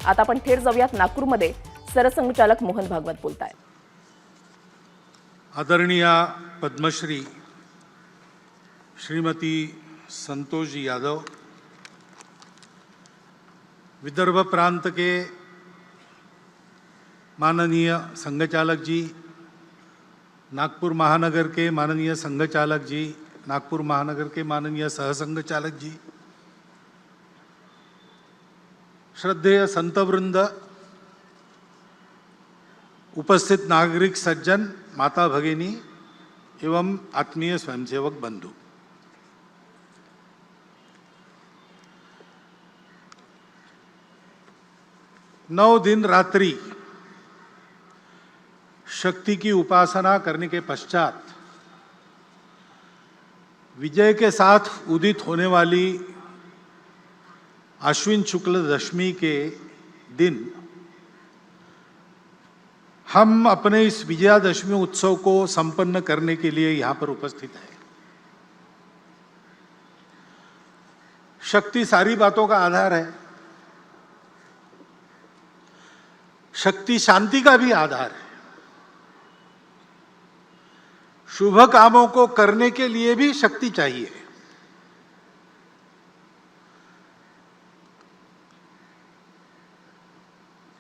आता आपण थेट जाऊयात नागपूरमध्ये सरसंघचालक मोहन भागवत बोलतायत. आदरणीय पद्मश्री श्रीमती संतोष जी यादव, विदर्भ प्रांत के माननीय संघचालक जी, नागपुर महानगर के माननीय संघचालक जी, नागपुर महानगर के माननीय सहसंघचालक जी, श्रद्धेय संतवृंद, उपस्थित नागरिक सज्जन, माता भगिनी एवं आत्मीय स्वयंसेवक बंधु, नौ दिन रात्रि शक्ति की उपासना करने के पश्चात विजय के साथ उदित होने वाली आश्विन शुक्ल दशमी के दिन हम अपने इस विजयादशमी उत्सव को संपन्न करने के लिए यहाँ पर उपस्थित हैं. शक्ति सारी बातों का आधार है. शक्ति शांति का भी आधार है. शुभ कामों को करने के लिए भी शक्ति चाहिए.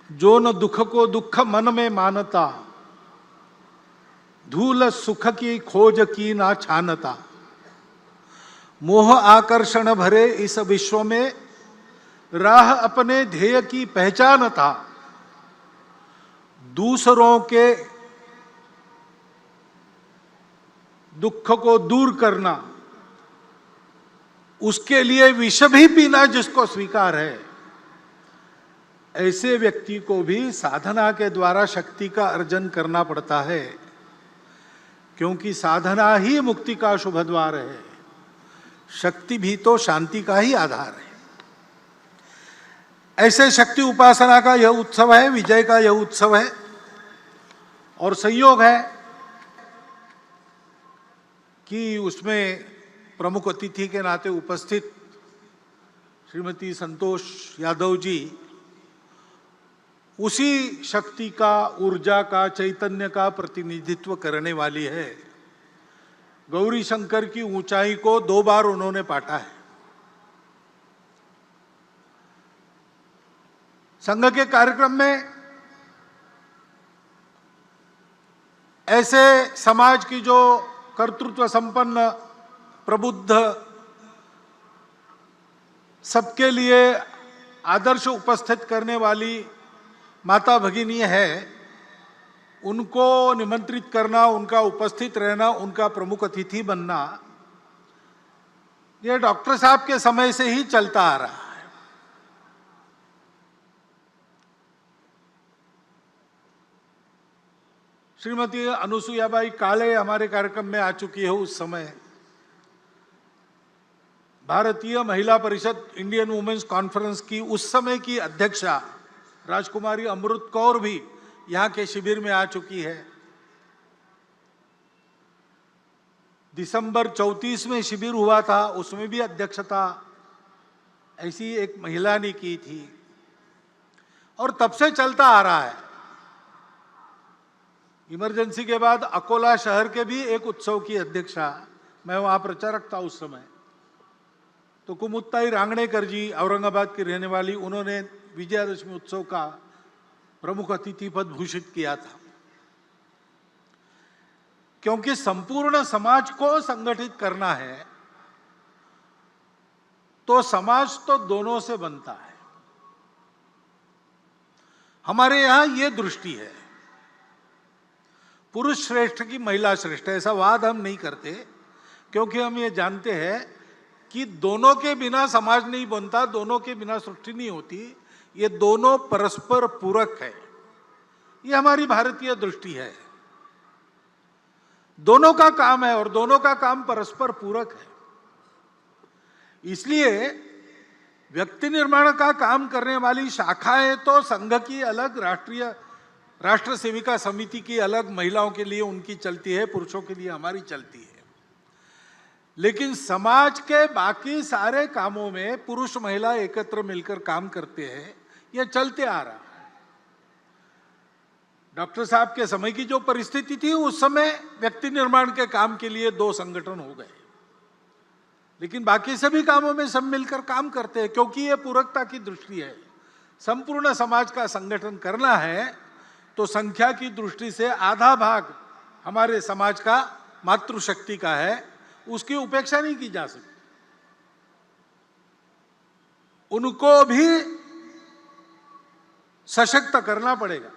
जो न दुख को दुख मन में मानता, धूल सुख की खोज की ना छानता, मोह आकर्षण भरे इस विश्व में राह अपने ध्येय की पहचानता, दूसरों के दुख को दूर करना, उसके लिए विष भी पीना जिसको स्वीकार है, ऐसे व्यक्ति को भी साधना के द्वारा शक्ति का अर्जन करना पड़ता है, क्योंकि साधना ही मुक्ति का शुभ द्वार है. शक्ति भी तो शांति का ही आधार है. ऐसे शक्ति उपासना का यह उत्सव है, विजय का यह उत्सव है. और संयोग है कि उसमें प्रमुख अतिथि के नाते उपस्थित श्रीमती संतोष यादव जी उसी शक्ति का, ऊर्जा का, चैतन्य का प्रतिनिधित्व करने वाली है. गौरी शंकर की ऊंचाई को 2 बार उन्होंने पाटा है. संघ के कार्यक्रम में ऐसे समाज की जो कर्तृत्व संपन्न, प्रबुद्ध, सबके लिए आदर्श उपस्थित करने वाली माता भगिनी है, उनको निमंत्रित करना, उनका उपस्थित रहना, उनका प्रमुख अतिथि बनना, ये डॉक्टर साहब के समय से ही चलता आ रहा है. श्रीमती अनुसुयाबाई काले हमारे कार्यक्रम में आ चुकी है. उस समय भारतीय महिला परिषद, इंडियन वुमेन्स कॉन्फ्रेंस की उस समय की अध्यक्षा राजकुमारी अमृत कौर भी यहाँ के शिविर में आ चुकी है. दिसंबर 34 में शिविर हुआ था, उसमें भी अध्यक्षता ऐसी एक महिला ने की थी और तब से चलता आ रहा है. इमरजेंसी के बाद अकोला शहर के भी एक उत्सव की अध्यक्षा, मैं वहां प्रचारक था उस समय, तो कुमुत्ताई रांगणेकर जी, औरंगाबाद की रहने वाली, उन्होंने विजयादशमी उत्सव का प्रमुख अतिथि पद भूषित किया था. क्योंकि संपूर्ण समाज को संगठित करना है तो समाज तो दोनों से बनता है. हमारे यहां यह दृष्टि है, पुरुष श्रेष्ठ की महिला श्रेष्ठ, ऐसा वाद हम नहीं करते, क्योंकि हम ये जानते हैं कि दोनों के बिना समाज नहीं बनता, दोनों के बिना सृष्टि नहीं होती. ये दोनों परस्पर पूरक है. ये हमारी भारतीय दृष्टि है. दोनों का काम है और दोनों का काम परस्पर पूरक है. इसलिए व्यक्ति निर्माण का काम करने वाली शाखाएं तो संघ की अलग, राष्ट्र सेविका समिति की अलग, महिलाओं के लिए उनकी चलती है, पुरुषों के लिए हमारी चलती है. लेकिन समाज के बाकी सारे कामों में पुरुष महिला एकत्र मिलकर काम करते हैं. यह चलते आ रहा है। डॉक्टर साहब के समय की जो परिस्थिति थी, उस समय व्यक्ति निर्माण के काम के लिए 2 संगठन हो गए, लेकिन बाकी सभी कामों में सब मिलकर काम करते हैं, क्योंकि यह पूरकता की दृष्टि है। संपूर्ण समाज का संगठन करना है तो संख्या की दृष्टि से आधा भाग हमारे समाज का मातृशक्ति का है, उसकी उपेक्षा नहीं की जा सकती। उनको भी सशक्त करना पड़ेगा।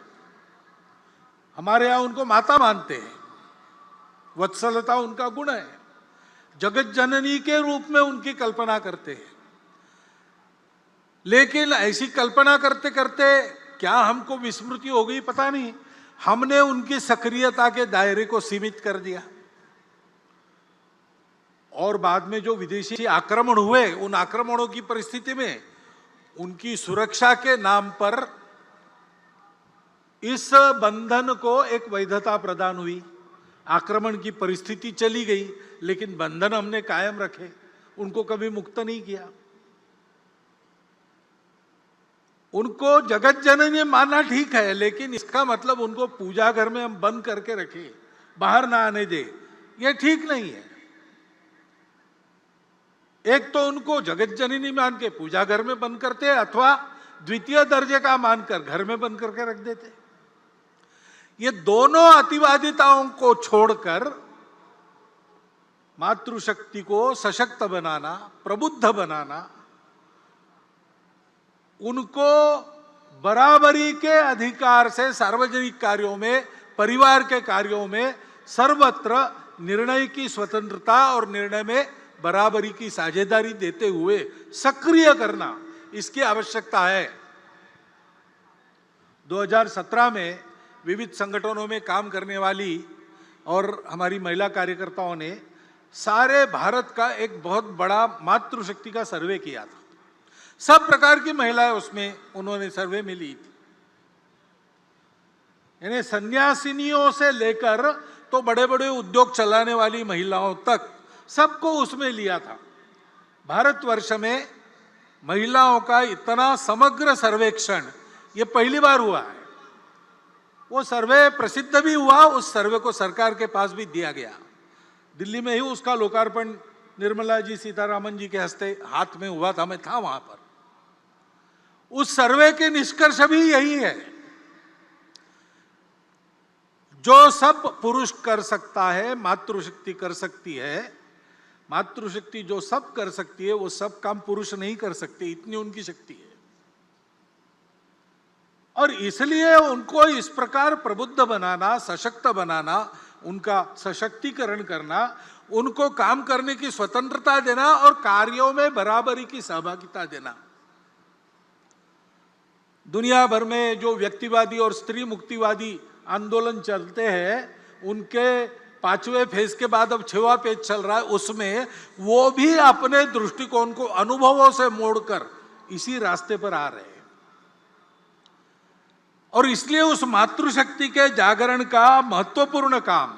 हमारे यहां उनको माता मानते हैं, वत्सलता उनका गुण है, जगत जननी के रूप में उनकी कल्पना करते हैं। लेकिन ऐसी कल्पना करते करते क्या हमको विस्मृति हो गई पता नहीं, हमने उनकी सक्रियता के दायरे को सीमित कर दिया। और बाद में जो विदेशी आक्रमण हुए, उन आक्रमणों की परिस्थिति में उनकी सुरक्षा के नाम पर इस बंधन को एक वैधता प्रदान हुई। आक्रमण की परिस्थिति चली गई, लेकिन बंधन हमने कायम रखे, उनको कभी मुक्त नहीं किया। उनको जगत जननी मानना ठीक है, लेकिन इसका मतलब उनको पूजा घर में हम बंद करके रखे, बाहर ना आने दे, यह ठीक नहीं है। एक तो उनको जगत जननी मान के पूजा घर में बंद करते, अथवा द्वितीय दर्जे का मानकर घर में बंद करके रख देते। ये दोनों अतिवादिताओं को छोड़कर मातृशक्ति को सशक्त बनाना, प्रबुद्ध बनाना, उनको बराबरी के अधिकार से सार्वजनिक कार्यों में, परिवार के कार्यों में सर्वत्र निर्णय की स्वतंत्रता और निर्णय में बराबरी की साझेदारी देते हुए सक्रिय करना, इसकी आवश्यकता है। 2017 में विविध संगठनों में काम करने वाली और हमारी महिला कार्यकर्ताओं ने सारे भारत का एक बहुत बड़ा मातृशक्ति का सर्वे किया था। सब प्रकार की महिलाएं उसमें उन्होंने सर्वे में ली थी, यानी सन्यासिनियों से लेकर तो बड़े बड़े उद्योग चलाने वाली महिलाओं तक सबको उसमें लिया था। भारतवर्ष में महिलाओं का इतना समग्र सर्वेक्षण ये पहली बार हुआ है। वो सर्वे प्रसिद्ध भी हुआ, उस सर्वे को सरकार के पास भी दिया गया। दिल्ली में ही उसका लोकार्पण निर्मला जी सीतारामन जी के हस्ते हाथ में हुआ था, मैं था वहां पर। उस सर्वे के निष्कर्ष भी यही है, जो सब पुरुष कर सकता है मातृशक्ति कर सकती है। मातृशक्ति जो सब कर सकती है वो सब काम पुरुष नहीं कर सकते, इतनी उनकी शक्ति है। और इसलिए उनको इस प्रकार प्रबुद्ध बनाना, सशक्त बनाना, उनका सशक्तिकरण करना, उनको काम करने की स्वतंत्रता देना और कार्यों में बराबरी की सहभागिता देना। दुनिया भर में जो व्यक्तिवादी और स्त्री मुक्तिवादी आंदोलन चलते हैं, उनके 5वें फेज के बाद अब 6वां पेज चल रहा है, उसमें वो भी अपने दृष्टिकोण को अनुभवों से मोड़कर इसी रास्ते पर आ रहे हैं। और इसलिए उस मातृशक्ति के जागरण का महत्वपूर्ण काम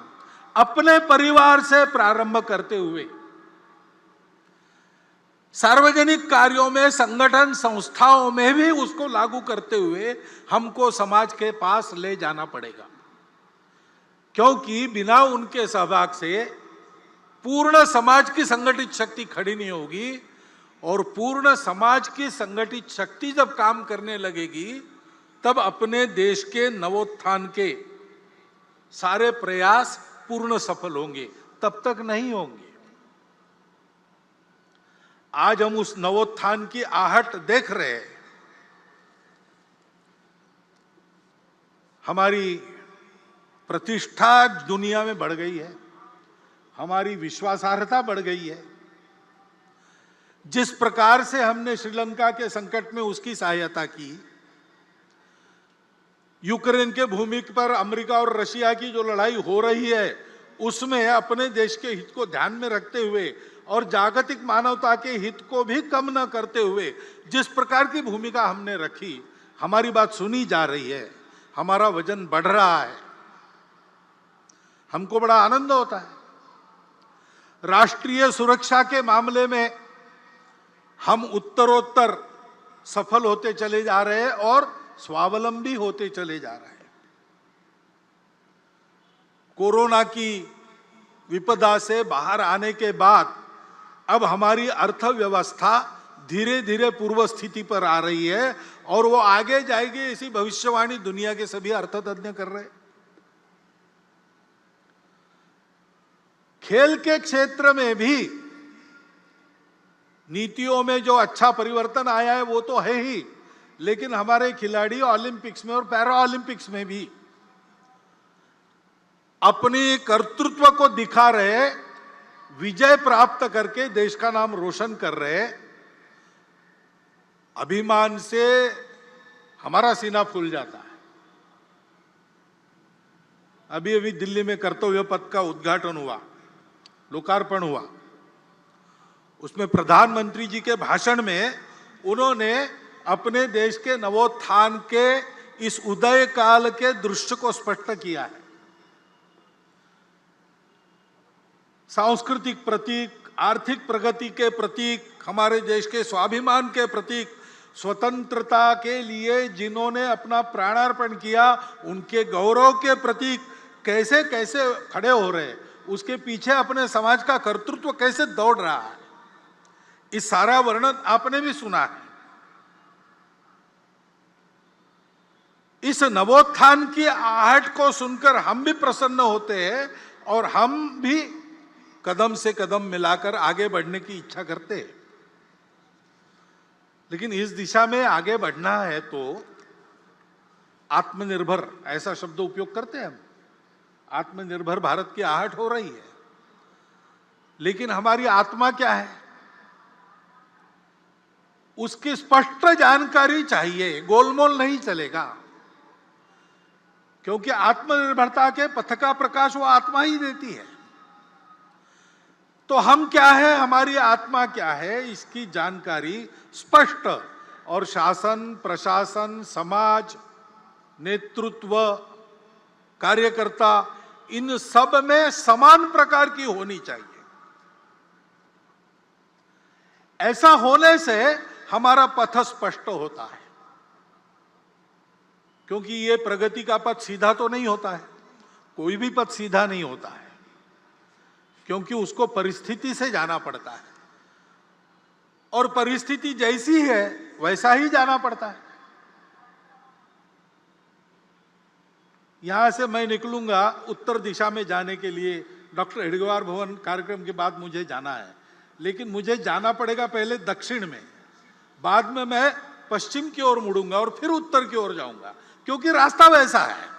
अपने परिवार से प्रारंभ करते हुए सार्वजनिक कार्यों में, संगठन संस्थाओं में भी उसको लागू करते हुए हमको समाज के पास ले जाना पड़ेगा, क्योंकि बिना उनके सहभाग से पूर्ण समाज की संगठित शक्ति खड़ी नहीं होगी। और पूर्ण समाज की संगठित शक्ति जब काम करने लगेगी, तब अपने देश के नवोत्थान के सारे प्रयास पूर्ण सफल होंगे, तब तक नहीं होंगे। आज हम उस नवोत्थान की आहट देख रहे हैं। हमारी प्रतिष्ठा दुनिया में बढ़ गई है, हमारी विश्वासार्हता बढ़ गई है। जिस प्रकार से हमने श्रीलंका के संकट में उसकी सहायता की, यूक्रेन के भूमि पर अमेरिका और रशिया की जो लड़ाई हो रही है, उसमें अपने देश के हित को ध्यान में रखते हुए और जागतिक मानवता के हित को भी कम न करते हुए जिस प्रकार की भूमिका हमने रखी, हमारी बात सुनी जा रही है, हमारा वजन बढ़ रहा है, हमको बड़ा आनंद होता है। राष्ट्रीय सुरक्षा के मामले में हम उत्तरोत्तर सफल होते चले जा रहे हैं और स्वावलंबी होते चले जा रहे हैं। कोरोना की विपदा से बाहर आने के बाद अब हमारी अर्थव्यवस्था धीरे धीरे पूर्व स्थिति पर आ रही है और वो आगे जाएगी, ऐसी भविष्यवाणी दुनिया के सभी अर्थतज्ञ कर रहे हैं। खेल के क्षेत्र में भी नीतियों में जो अच्छा परिवर्तन आया है वो तो है ही, लेकिन हमारे खिलाड़ी ओलंपिक्स में और पैरा ओलंपिक्स में भी अपनी कर्तृत्व को दिखा रहे, विजय प्राप्त करके देश का नाम रोशन कर रहे। अभिमान से हमारा सीना फूल जाता है। अभी अभी दिल्ली में कर्तव्य पथ का उद्घाटन हुआ, लोकार्पण हुआ। उसमें प्रधानमंत्री जी के भाषण में उन्होंने अपने देश के नवोत्थान के इस उदय काल के दृश्य को स्पष्ट किया है। सांस्कृतिक प्रतीक, आर्थिक प्रगति के प्रतीक, हमारे देश के स्वाभिमान के प्रतीक, स्वतंत्रता के लिए जिन्होंने अपना प्राणार्पण किया उनके गौरव के प्रतीक कैसे कैसे खड़े हो रहे, उसके पीछे अपने समाज का कर्तृत्व कैसे दौड़ रहा है, इस सारा वर्णन आपने भी सुना है। इस नवोत्थान की आहट को सुनकर हम भी प्रसन्न होते हैं और हम भी कदम से कदम मिलाकर आगे बढ़ने की इच्छा करते हैं। लेकिन इस दिशा में आगे बढ़ना है तो आत्मनिर्भर, ऐसा शब्द उपयोग करते हैं हम। आत्मनिर्भर भारत की आहट हो रही है, लेकिन हमारी आत्मा क्या है उसकी स्पष्ट जानकारी चाहिए। गोलमोल नहीं चलेगा, क्योंकि आत्मनिर्भरता के पथ का प्रकाश वो आत्मा ही देती है। तो हम क्या है, हमारी आत्मा क्या है, इसकी जानकारी स्पष्ट, और शासन, प्रशासन, समाज, नेतृत्व, कार्यकर्ता, इन सब में समान प्रकार की होनी चाहिए। ऐसा होने से हमारा पथ स्पष्ट होता है, क्योंकि ये प्रगति का पथ सीधा तो नहीं होता है, कोई भी पथ सीधा नहीं होता है, क्योंकि उसको परिस्थिति से जाना पड़ता है और परिस्थिति जैसी है वैसा ही जाना पड़ता है। यहां से मैं निकलूंगा उत्तर दिशा में जाने के लिए, डॉक्टर हेडगेवार भवन कार्यक्रम के बाद मुझे जाना है, लेकिन मुझे जाना पड़ेगा पहले दक्षिण में, बाद में मैं पश्चिम की ओर मुड़ूंगा और फिर उत्तर की ओर जाऊंगा, क्योंकि रास्ता वैसा है।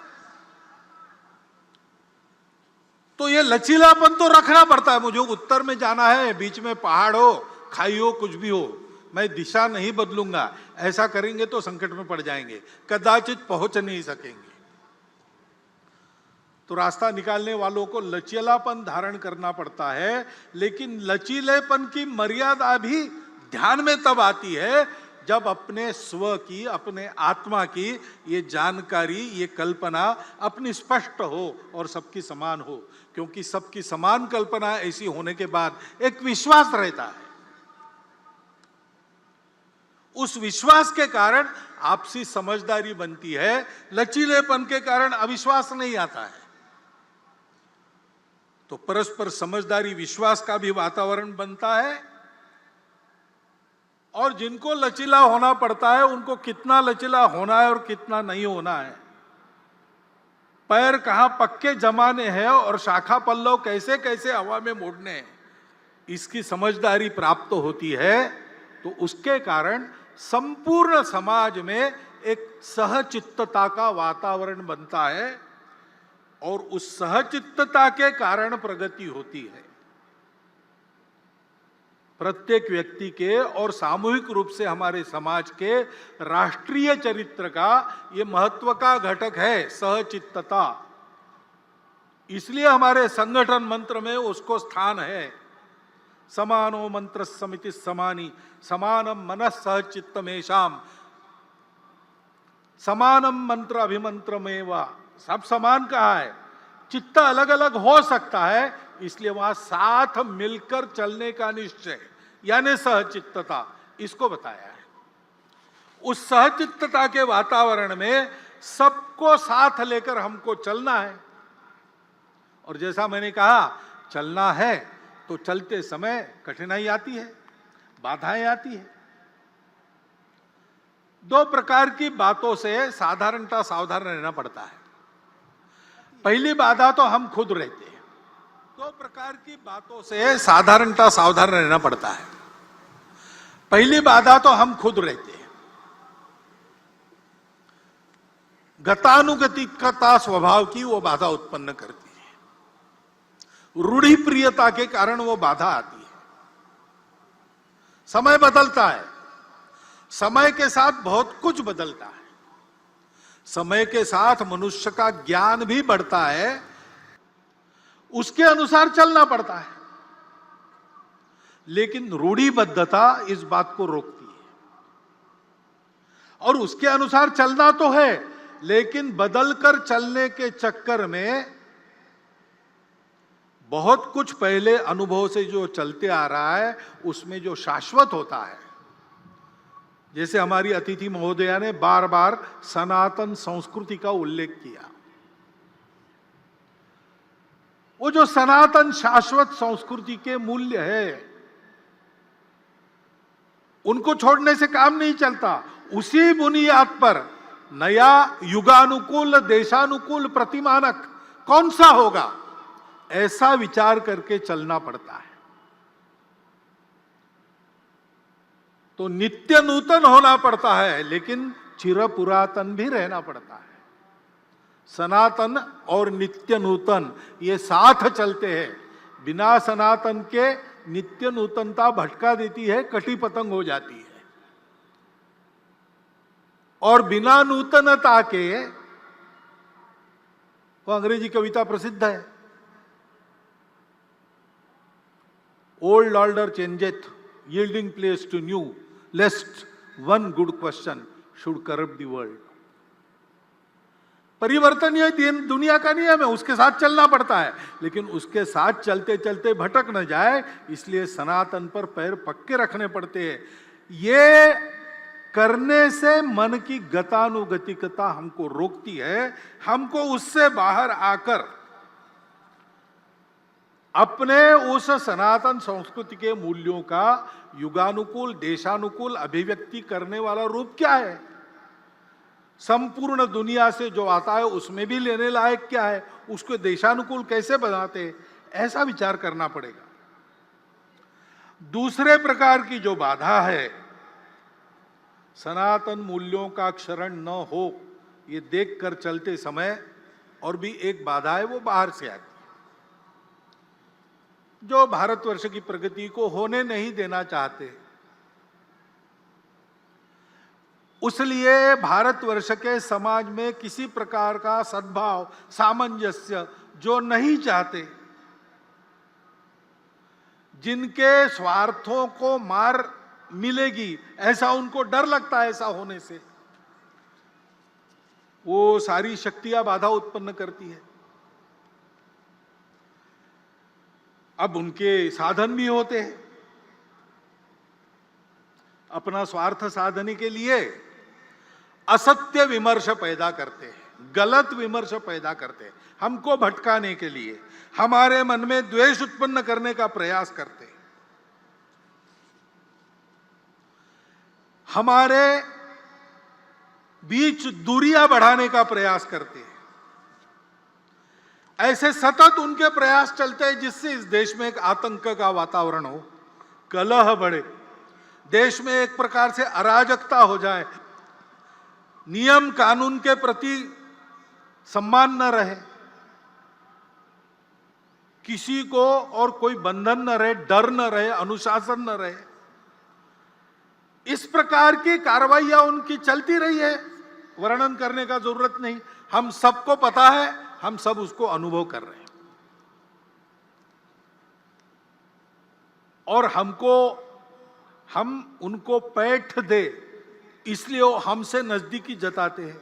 तो ये लचीलापन तो रखना पड़ता है। मुझे उत्तर में जाना है, बीच में पहाड़ हो, खाई हो, कुछ भी हो, मैं दिशा नहीं बदलूंगा। ऐसा करेंगे तो संकट में पड़ जाएंगे, कदाचित पहुंच नहीं सकेंगे। तो रास्ता निकालने वालों को लचीलापन धारण करना पड़ता है, लेकिन लचीलेपन की मर्यादा भी ध्यान में तब आती है जब अपने स्व की, अपने आत्मा की ये जानकारी, ये कल्पना अपनी स्पष्ट हो और सबकी समान हो। क्योंकि सबकी समान कल्पना ऐसी होने के बाद एक विश्वास रहता है, उस विश्वास के कारण आपसी समझदारी बनती है, लचीलेपन के कारण अविश्वास नहीं आता है। तो परस्पर समझदारी, विश्वास का भी वातावरण बनता है, और जिनको लचीला होना पड़ता है उनको कितना लचीला होना है और कितना नहीं होना है, पैर कहां पक्के जमाने हैं और शाखा पल्लव कैसे कैसे हवा में मोड़ने हैं, इसकी समझदारी प्राप्त होती है। तो उसके कारण संपूर्ण समाज में एक सहचित्तता का वातावरण बनता है और उस सहचित्तता के कारण प्रगति होती है। प्रत्येक व्यक्ति के और सामूहिक रूप से हमारे समाज के राष्ट्रीय चरित्र का ये महत्व का घटक है, सहचित्तता। इसलिए हमारे संगठन मंत्र में उसको स्थान है। समानो मंत्र समिति समानी, समानम मनः सहचित्तमेषाम, समानम मंत्र अभिमंत्रमेवा। सब समान कहा है, चित्त अलग अलग हो सकता है, इसलिए वहां साथ मिलकर चलने का निश्चय यानी सहचित्तता, इसको बताया है। उस सहचित्तता के वातावरण में सबको साथ लेकर हमको चलना है। और जैसा मैंने कहा, चलना है तो चलते समय कठिनाई आती है, बाधाएं आती है। दो प्रकार की बातों से साधारणतः सावधान रहना पड़ता है। पहली बाधा तो हम खुद रहते हैं। दो प्रकार की बातों से साधारणतः सावधान रहना पड़ता है। पहली बाधा तो हम खुद रहते हैं। गतानुगतिकता स्वभाव की वो बाधा उत्पन्न करती है। रूढ़ि प्रियता के कारण वो बाधा आती है। समय बदलता है, समय के साथ बहुत कुछ बदलता है। समय के साथ मनुष्य का ज्ञान भी बढ़ता है, उसके अनुसार चलना पड़ता है। लेकिन रूढ़िबद्धता इस बात को रोकती है। और उसके अनुसार चलना तो है, लेकिन बदलकर चलने के चक्कर में बहुत कुछ पहले अनुभव से जो चलते आ रहा है उसमें जो शाश्वत होता है, जैसे हमारी अतिथि महोदया ने बार बार सनातन संस्कृति का उल्लेख किया। वो जो सनातन शाश्वत संस्कृति के मूल्य है, उनको छोड़ने से काम नहीं चलता। उसी बुनियाद पर नया युगानुकूल देशानुकूल प्रतिमानक कौन सा होगा, ऐसा विचार करके चलना पड़ता है। तो नित्य नूतन होना पड़ता है, लेकिन चिर पुरातन भी रहना पड़ता है। सनातन और नित्य नूतन ये साथ चलते हैं। बिना सनातन के नित्य नूतनता भटका देती है, कटी पतंग हो जाती है। और बिना नूतनता के, वो अंग्रेजी कविता प्रसिद्ध है, old order changeth yielding place to new, lest one good question should corrupt the world. परिवर्तन ये दुनिया का नियम है, उसके साथ चलना पड़ता है, लेकिन उसके साथ चलते चलते भटक न जाए, इसलिए सनातन पर पैर पक्के रखने पड़ते हैं। ये करने से मन की गतानुगतिकता हमको रोकती है। हमको उससे बाहर आकर अपने उस सनातन संस्कृति के मूल्यों का युगानुकूल देशानुकूल अभिव्यक्ति करने वाला रूप क्या है, संपूर्ण दुनिया से जो आता है उसमें भी लेने लायक क्या है, उसको देशानुकूल कैसे बनाते, ऐसा विचार करना पड़ेगा। दूसरे प्रकार की जो बाधा है, सनातन मूल्यों का क्षरण न हो, ये देखकर चलते समय और भी एक बाधा है, वो बाहर से आती है, जो भारतवर्ष की प्रगति को होने नहीं देना चाहते। उसलिए भारतवर्ष के समाज में किसी प्रकार का सद्भाव सामंजस्य जो नहीं चाहते, जिनके स्वार्थों को मार मिलेगी ऐसा उनको डर लगता है, ऐसा होने से वो सारी शक्तियां बाधा उत्पन्न करती है। अब उनके साधन भी होते हैं, अपना स्वार्थ साधने के लिए असत्य विमर्श पैदा करते हैं, गलत विमर्श पैदा करते हैं, हमको भटकाने के लिए, हमारे मन में द्वेष उत्पन्न करने का प्रयास करते हैं, हमारे बीच दूरियां बढ़ाने का प्रयास करते हैं। ऐसे सतत उनके प्रयास चलते हैं जिससे इस देश में एक आतंक का वातावरण हो, कलह बढ़े, देश में एक प्रकार से अराजकता हो जाए, नियम कानून के प्रति सम्मान न रहे, किसी को और कोई बंधन न रहे, डर न रहे, अनुशासन न रहे। इस प्रकार की कार्रवाइयां उनकी चलती रही है, वर्णन करने का जरूरत नहीं, हम सबको पता है, हम सब उसको अनुभव कर रहे हैं। और हम उनको पैठ दे इसलिए वो हमसे नजदीकी जताते हैं।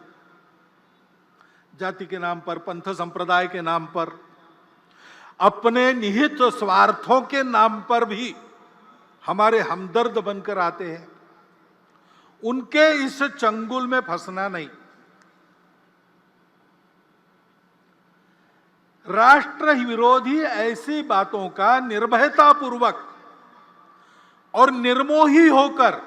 जाति के नाम पर, पंथ संप्रदाय के नाम पर, अपने निहित स्वार्थों के नाम पर भी हमारे हमदर्द बनकर आते हैं। उनके इस चंगुल में फंसना नहीं। राष्ट्र विरोधी ऐसी बातों का निर्भयतापूर्वक और निर्मोही होकर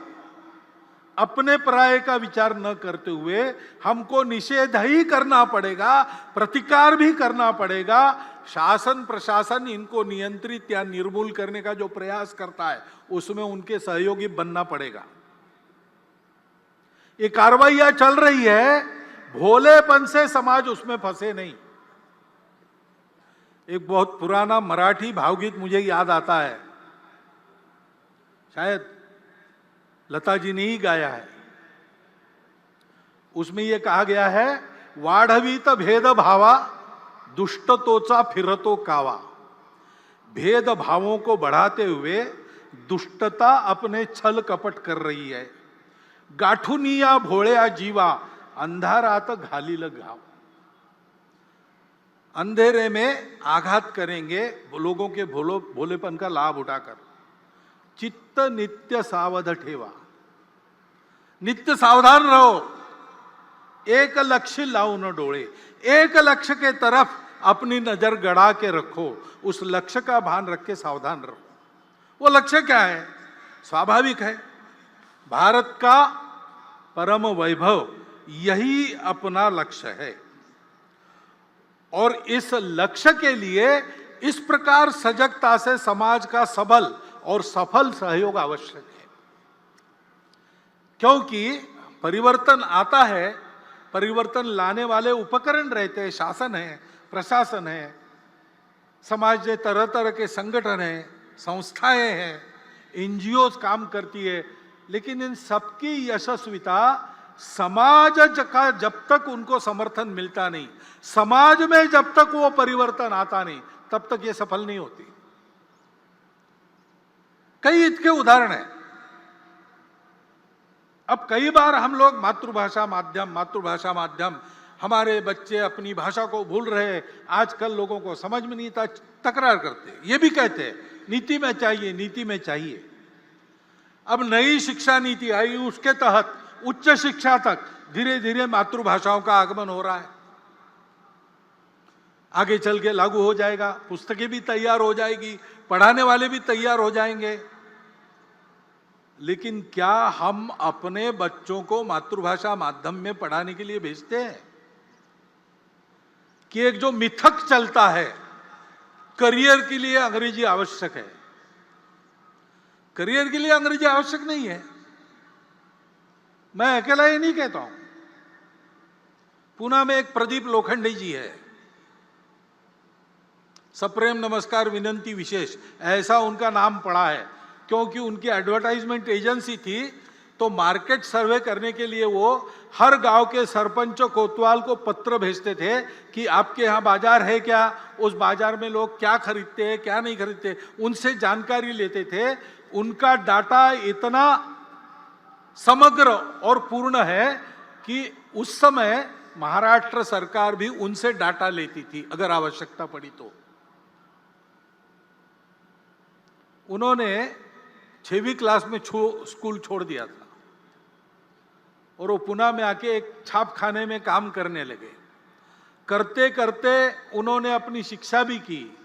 अपने पराये का विचार न करते हुए हमको निषेध ही करना पड़ेगा, प्रतिकार भी करना पड़ेगा। शासन प्रशासन इनको नियंत्रित या निर्मूल करने का जो प्रयास करता है उसमें उनके सहयोगी बनना पड़ेगा। ये कार्रवाइयां चल रही है, भोलेपन से समाज उसमें फंसे नहीं। एक बहुत पुराना मराठी भावगीत मुझे याद आता है, शायद लता जी ने ही गाया है। उसमें यह कहा गया है, वाढवीत भेद भावा दुष्टतोचा फिरतो कावा। भेद भावों को बढ़ाते हुए दुष्टता अपने छल कपट कर रही है। गाठुनिया भोळ्या जीवा अंधारात घालील घाव। अंधेरे में आघात करेंगे लोगों के भोलेपन का लाभ उठाकर। चित्त नित्य सावध ठेवा, नित्य सावधान रहो। एक लक्ष्य लाओ न डोळे, एक लक्ष्य के तरफ अपनी नजर गड़ा के रखो, उस लक्ष्य का भान रख के सावधान रहो। वो लक्ष्य क्या है? स्वाभाविक है, भारत का परम वैभव यही अपना लक्ष्य है। और इस लक्ष्य के लिए इस प्रकार सजगता से समाज का सबल और सफल सहयोग आवश्यक है। क्योंकि परिवर्तन आता है, परिवर्तन लाने वाले उपकरण रहते हैं, शासन है, प्रशासन है, समाज में तरह तरह के संगठन हैं, संस्थाएं हैं, एनजीओ काम करती है। लेकिन इन सबकी यशस्विता समाज का जब तक उनको समर्थन मिलता नहीं, समाज में जब तक वो परिवर्तन आता नहीं, तब तक ये सफल नहीं होती। कई इसके उदाहरण हैं। अब कई बार हम लोग मातृभाषा माध्यम, हमारे बच्चे अपनी भाषा को भूल रहे हैं, आजकल लोगों को समझ में नहीं था, तकरार करते हैं। ये भी कहते हैं नीति में चाहिए, नीति में चाहिए। अब नई शिक्षा नीति आई, उसके तहत उच्च शिक्षा तक धीरे धीरे मातृभाषाओं का आगमन हो रहा है। आगे चल के लागू हो जाएगा, पुस्तकें भी तैयार हो जाएगी, पढ़ाने वाले भी तैयार हो जाएंगे। लेकिन क्या हम अपने बच्चों को मातृभाषा माध्यम में पढ़ाने के लिए भेजते हैं? कि एक जो मिथक चलता है, करियर के लिए अंग्रेजी आवश्यक है। करियर के लिए अंग्रेजी आवश्यक नहीं है। मैं अकेला ये नहीं कहता हूं। पुणे में एक प्रदीप लोखंडे जी है, सप्रेम नमस्कार विनंती विशेष, ऐसा उनका नाम पड़ा है। क्योंकि उनकी एडवर्टाइजमेंट एजेंसी थी, तो मार्केट सर्वे करने के लिए वो हर गांव के सरपंच कोतवाल को पत्र भेजते थे कि आपके यहाँ बाजार है क्या, उस बाजार में लोग क्या खरीदते हैं क्या नहीं खरीदते, उनसे जानकारी लेते थे। उनका डाटा इतना समग्र और पूर्ण है कि उस समय महाराष्ट्र सरकार भी उनसे डाटा लेती थी अगर आवश्यकता पड़ी तो। उन्होंने 6वीं क्लास में स्कूल छोड़ दिया था और वो पुणे में आके एक छापखाने में काम करने लगे। करते करते उन्होंने अपनी शिक्षा भी की,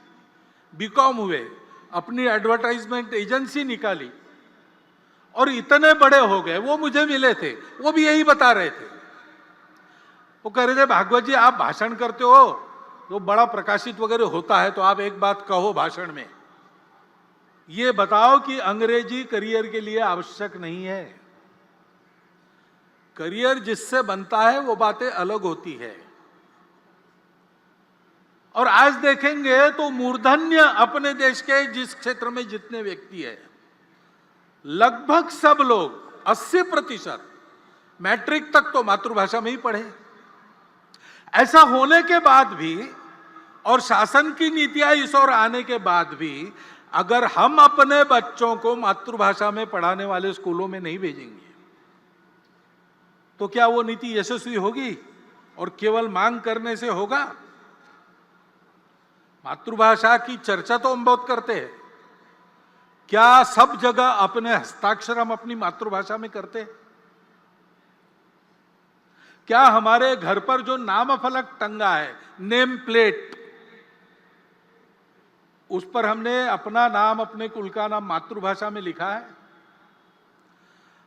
बीकॉम हुए, अपनी एडवर्टाइजमेंट एजेंसी निकाली और इतने बड़े हो गए। वो मुझे मिले थे, वो भी यही बता रहे थे। वो कह रहे थे, भागवत जी आप भाषण करते हो तो बड़ा प्रकाशित वगैरह होता है, तो आप एक बात कहो भाषण में, ये बताओ कि अंग्रेजी करियर के लिए आवश्यक नहीं है। करियर जिससे बनता है वो बातें अलग होती है। और आज देखेंगे तो मूर्धन्य अपने देश के जिस क्षेत्र में जितने व्यक्ति है, लगभग सब लोग 80% मैट्रिक तक तो मातृभाषा में ही पढ़े। ऐसा होने के बाद भी और शासन की नीतियां इस ओर आने के बाद भी अगर हम अपने बच्चों को मातृभाषा में पढ़ाने वाले स्कूलों में नहीं भेजेंगे तो क्या वो नीति यशस्वी होगी? और केवल मांग करने से होगा? मातृभाषा की चर्चा तो हम बहुत करते हैं, क्या सब जगह अपने हस्ताक्षर हम अपनी मातृभाषा में करते हैं? क्या हमारे घर पर जो नाम फलक टंगा है, नेम प्लेट, उस पर हमने अपना नाम, अपने कुल का नाम मातृभाषा में लिखा है?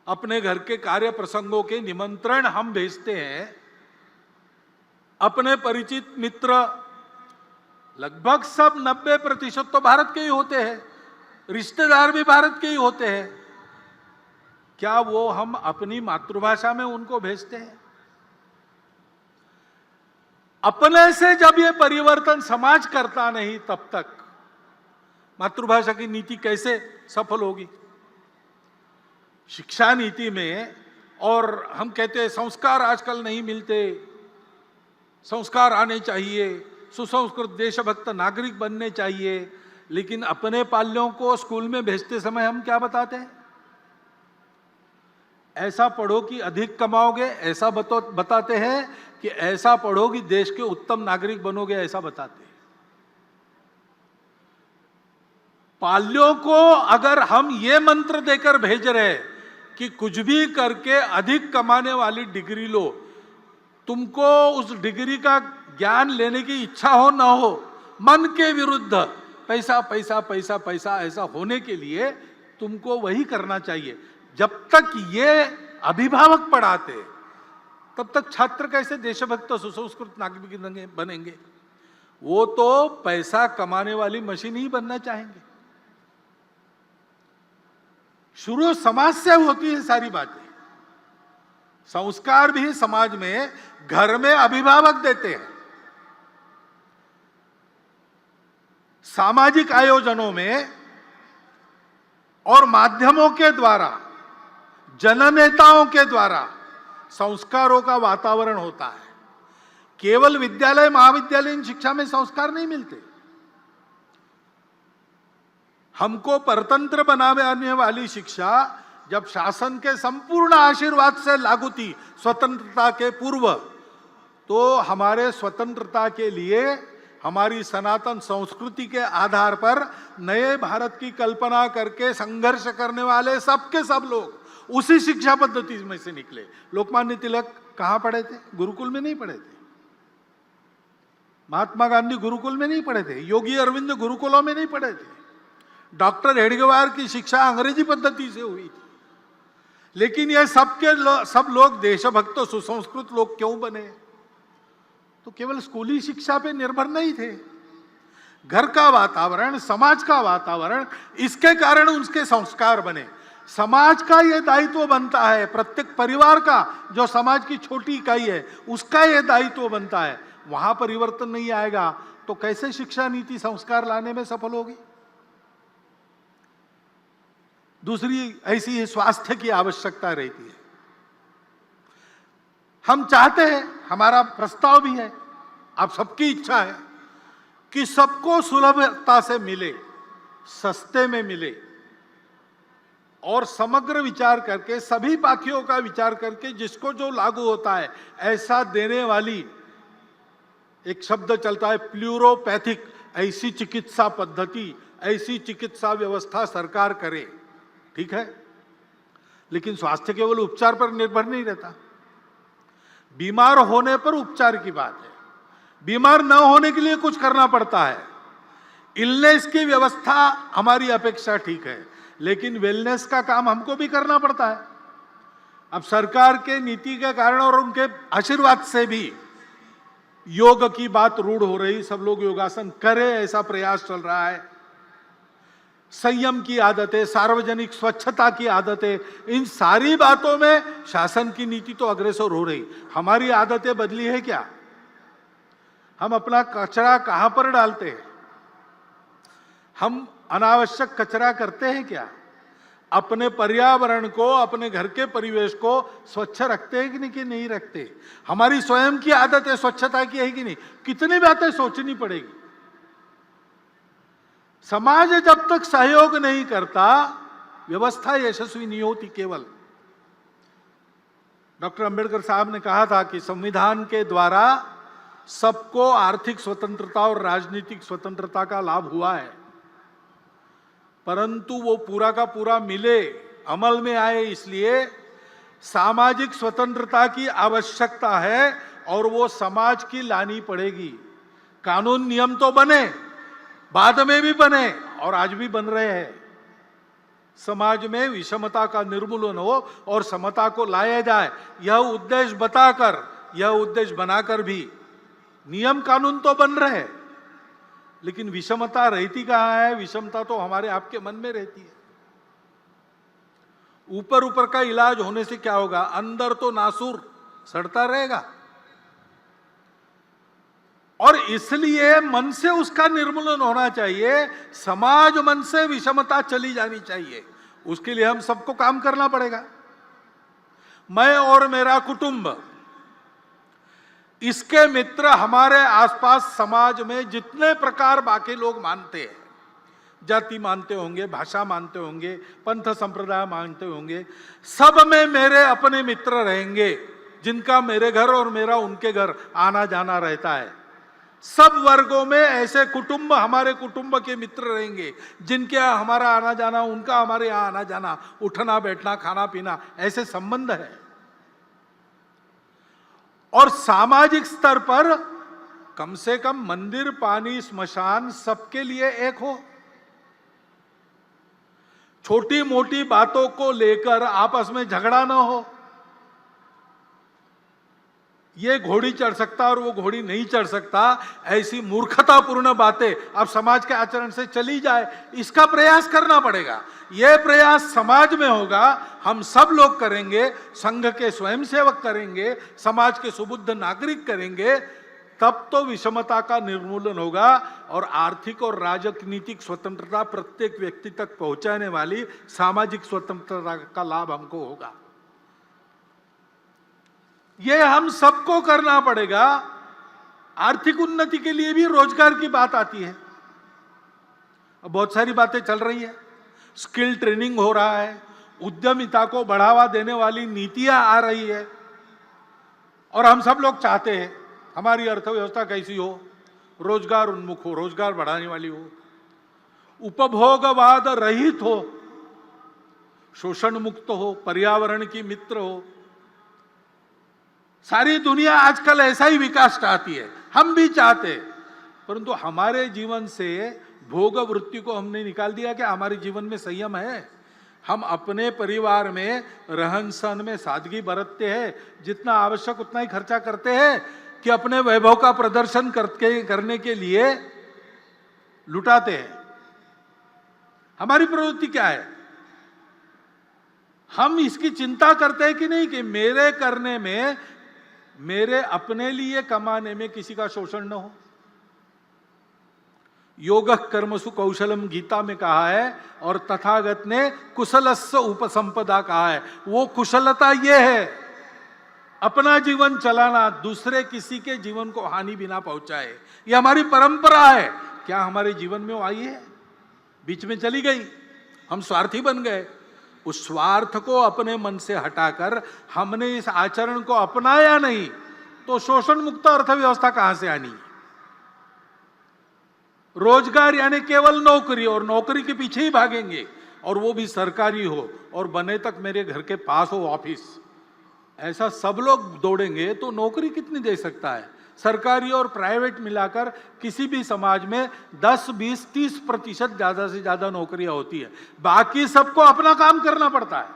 अपने घर के कार्य प्रसंगों के निमंत्रण हम भेजते हैं, अपने परिचित मित्र लगभग सब 90% तो भारत के ही होते हैं, रिश्तेदार भी भारत के ही होते हैं। क्या वो हम अपनी मातृभाषा में उनको भेजते हैं? अपने से जब ये परिवर्तन समाज करता नहीं, तब तक मातृभाषा की नीति कैसे सफल होगी? शिक्षा नीति में, और हम कहते हैं संस्कार आजकल नहीं मिलते, संस्कार आने चाहिए, सुसंस्कृत देशभक्त नागरिक बनने चाहिए, लेकिन अपने पाल्यों को स्कूल में भेजते समय हम क्या बताते हैं? ऐसा पढ़ो कि अधिक कमाओगे, ऐसा बताते हैं कि ऐसा पढ़ो कि देश के उत्तम नागरिक बनोगे, ऐसा बताते हैं। पाल्यों को अगर हम ये मंत्र देकर भेज रहे हैं कि कुछ भी करके अधिक कमाने वाली डिग्री लो, तुमको उस डिग्री का ज्ञान लेने की इच्छा हो ना हो, मन के विरुद्ध पैसा पैसा पैसा पैसा ऐसा होने के लिए तुमको वही करना चाहिए। जब तक ये अभिभावक पढ़ाते, तब तक छात्र कैसे देशभक्त सुसंस्कृत नागरिक बनेंगे? वो तो पैसा कमाने वाली मशीन ही बनना चाहेंगे। शुरू समाज से होती है सारी बातें। संस्कार भी समाज में, घर में अभिभावक देते हैं, सामाजिक आयोजनों में और माध्यमों के द्वारा, जननेताओं के द्वारा संस्कारों का वातावरण होता है। केवल विद्यालय महाविद्यालयीन शिक्षा में संस्कार नहीं मिलते। हमको परतंत्र बनाने वाली शिक्षा जब शासन के संपूर्ण आशीर्वाद से लागू थी स्वतंत्रता के पूर्व, तो हमारे स्वतंत्रता के लिए हमारी सनातन संस्कृति के आधार पर नए भारत की कल्पना करके संघर्ष करने वाले सबके सब लोग उसी शिक्षा पद्धति में से निकले। लोकमान्य तिलक कहां पढ़े थे? गुरुकुल में नहीं पढ़े थे। महात्मा गांधी गुरुकुल में नहीं पढ़े थे। योगी अरविंद गुरुकुलों में नहीं पढ़े थे। डॉक्टर हेडगेवार की शिक्षा अंग्रेजी पद्धति से हुई थी। लेकिन ये सब लोग देशभक्त सुसंस्कृत लोग क्यों बने? तो केवल स्कूली शिक्षा पे निर्भर नहीं थे। घर का वातावरण, समाज का वातावरण, इसके कारण उनके संस्कार बने। समाज का यह दायित्व बनता है, प्रत्येक परिवार का जो समाज की छोटी इकाई है उसका यह दायित्व बनता है। वहां परिवर्तन नहीं आएगा तो कैसे शिक्षा नीति संस्कार लाने में सफल होगी? दूसरी ऐसी ही स्वास्थ्य की आवश्यकता रहती है। हम चाहते हैं, हमारा प्रस्ताव भी है, आप सबकी इच्छा है कि सबको सुलभता से मिले, सस्ते में मिले, और समग्र विचार करके, सभी पाखियों का विचार करके जिसको जो लागू होता है ऐसा देने वाली, एक शब्द चलता है प्लूरोपैथिक, ऐसी चिकित्सा पद्धति, ऐसी चिकित्सा व्यवस्था सरकार करे। ठीक है, लेकिन स्वास्थ्य केवल उपचार पर निर्भर नहीं रहता। बीमार होने पर उपचार की बात है, बीमार न होने के लिए कुछ करना पड़ता है। इलनेस की व्यवस्था हमारी अपेक्षा ठीक है, लेकिन वेलनेस का काम हमको भी करना पड़ता है। अब सरकार के नीति के कारण और उनके आशीर्वाद से भी योग की बात रूढ़ हो रही, सब लोग योगासन करें ऐसा प्रयास चल रहा है। संयम की आदतें, सार्वजनिक स्वच्छता की आदतें, इन सारी बातों में शासन की नीति तो अग्रसर हो रही। हमारी आदतें बदली है क्या? हम अपना कचरा कहां पर डालते हैं? हम अनावश्यक कचरा करते हैं क्या? अपने पर्यावरण को, अपने घर के परिवेश को स्वच्छ रखते हैं कि नहीं रखते? हमारी स्वयं की आदतें स्वच्छता की है कि नहीं? कितनी बातें सोचनी पड़ेगी। समाज जब तक सहयोग नहीं करता, व्यवस्था यशस्वी नहीं होती। केवल डॉक्टर अंबेडकर साहब ने कहा था कि संविधान के द्वारा सबको आर्थिक स्वतंत्रता और राजनीतिक स्वतंत्रता का लाभ हुआ है, परंतु वो पूरा का पूरा मिले, अमल में आए, इसलिए सामाजिक स्वतंत्रता की आवश्यकता है और वो समाज की लानी पड़ेगी। कानून नियम तो बने, बाद में भी बने और आज भी बन रहे हैं। समाज में विषमता का निर्मूलन हो और समता को लाया जाए, यह उद्देश्य बताकर, यह उद्देश्य बनाकर भी नियम कानून तो बन रहे हैं, लेकिन विषमता रहती कहां है? विषमता तो हमारे आपके मन में रहती है। ऊपर ऊपर का इलाज होने से क्या होगा? अंदर तो नासूर सड़ता रहेगा। और इसलिए मन से उसका निर्मूलन होना चाहिए, समाज मन से विषमता चली जानी चाहिए। उसके लिए हम सबको काम करना पड़ेगा। मैं और मेरा कुटुंब, इसके मित्र, हमारे आसपास समाज में जितने प्रकार बाकी लोग मानते हैं, जाति मानते होंगे, भाषा मानते होंगे, पंथ संप्रदाय मानते होंगे, सब में मेरे अपने मित्र रहेंगे, जिनका मेरे घर और मेरा उनके घर आना जाना रहता है। सब वर्गों में ऐसे कुटुंब हमारे कुटुंब के मित्र रहेंगे, जिनके यहाँ हमारा आना जाना, उनका हमारे यहाँ आना जाना, उठना बैठना, खाना पीना, ऐसे संबंध है। और सामाजिक स्तर पर कम से कम मंदिर, पानी, स्मशान सबके लिए एक हो। छोटी मोटी बातों को लेकर आपस में झगड़ा ना हो। ये घोड़ी चढ़ सकता और वो घोड़ी नहीं चढ़ सकता, ऐसी मूर्खतापूर्ण बातें अब समाज के आचरण से चली जाए, इसका प्रयास करना पड़ेगा। यह प्रयास समाज में होगा, हम सब लोग करेंगे, संघ के स्वयंसेवक करेंगे, समाज के सुबुद्ध नागरिक करेंगे, तब तो विषमता का निर्मूलन होगा और आर्थिक और राजनीतिक स्वतंत्रता प्रत्येक व्यक्ति तक पहुंचाने वाली सामाजिक स्वतंत्रता का लाभ हमको होगा। यह हम सबको करना पड़ेगा। आर्थिक उन्नति के लिए भी रोजगार की बात आती है। अब बहुत सारी बातें चल रही है, स्किल ट्रेनिंग हो रहा है, उद्यमिता को बढ़ावा देने वाली नीतियां आ रही है, और हम सब लोग चाहते हैं हमारी अर्थव्यवस्था कैसी हो? रोजगार उन्मुख हो, रोजगार बढ़ाने वाली हो, उपभोगवाद रहित हो, शोषण मुक्त हो, पर्यावरण की मित्र हो। सारी दुनिया आजकल ऐसा ही विकास चाहती है, हम भी चाहते हैं, परंतु हमारे जीवन से भोग वृत्ति को हमने निकाल दिया कि हमारे जीवन में संयम है। हम अपने परिवार में रहन सहन में सादगी बरतते हैं, जितना आवश्यक उतना ही खर्चा करते हैं कि अपने वैभव का प्रदर्शन करने के लिए लुटाते हैं। हमारी प्रवृत्ति क्या है? हम इसकी चिंता करते हैं कि नहीं कि मेरे करने में, मेरे अपने लिए कमाने में किसी का शोषण न हो। योगः कर्मसु कौशलम गीता में कहा है, और तथागत ने कुशलस्य उपसंपदा कहा है। वो कुशलता ये है, अपना जीवन चलाना, दूसरे किसी के जीवन को हानि बिना पहुंचाए। ये हमारी परंपरा है। क्या हमारे जीवन में वो आई है? बीच में चली गई, हम स्वार्थी बन गए। उस स्वार्थ को अपने मन से हटाकर हमने इस आचरण को अपनाया नहीं, तो शोषण मुक्त अर्थव्यवस्था कहां से आनी? रोजगार यानी केवल नौकरी, और नौकरी के पीछे ही भागेंगे, और वो भी सरकारी हो, और बने तक मेरे घर के पास हो ऑफिस। ऐसा सब लोग दौड़ेंगे तो नौकरी कितनी दे सकता है? सरकारी और प्राइवेट मिलाकर किसी भी समाज में 10, 20, 30% ज्यादा से ज्यादा नौकरियां होती है। बाकी सबको अपना काम करना पड़ता है।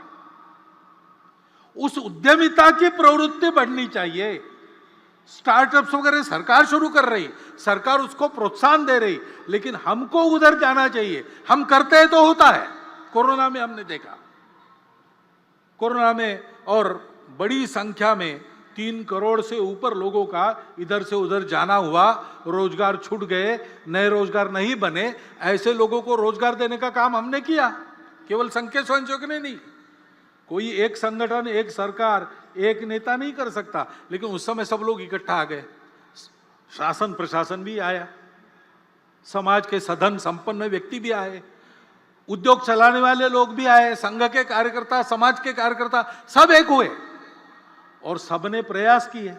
उस उद्यमिता की प्रवृत्ति बढ़नी चाहिए। स्टार्टअप्स वगैरह सरकार शुरू कर रही, सरकार उसको प्रोत्साहन दे रही, लेकिन हमको उधर जाना चाहिए। हम करते हैं तो होता है। कोरोना में हमने देखा, कोरोना में और बड़ी संख्या में 3 करोड़ से ऊपर लोगों का इधर से उधर जाना हुआ, रोजगार छूट गए, नए रोजगार नहीं बने। ऐसे लोगों को रोजगार देने का काम हमने किया, केवल संघ के स्वयंसेवक ने नहीं। कोई एक संगठन, एक सरकार, एक नेता नहीं कर सकता, लेकिन उस समय सब लोग इकट्ठा आ गए। शासन प्रशासन भी आया, समाज के सधन संपन्न व्यक्ति भी आए, उद्योग चलाने वाले लोग भी आए, संघ के कार्यकर्ता, समाज के कार्यकर्ता, सब एक हुए और सबने प्रयास किए,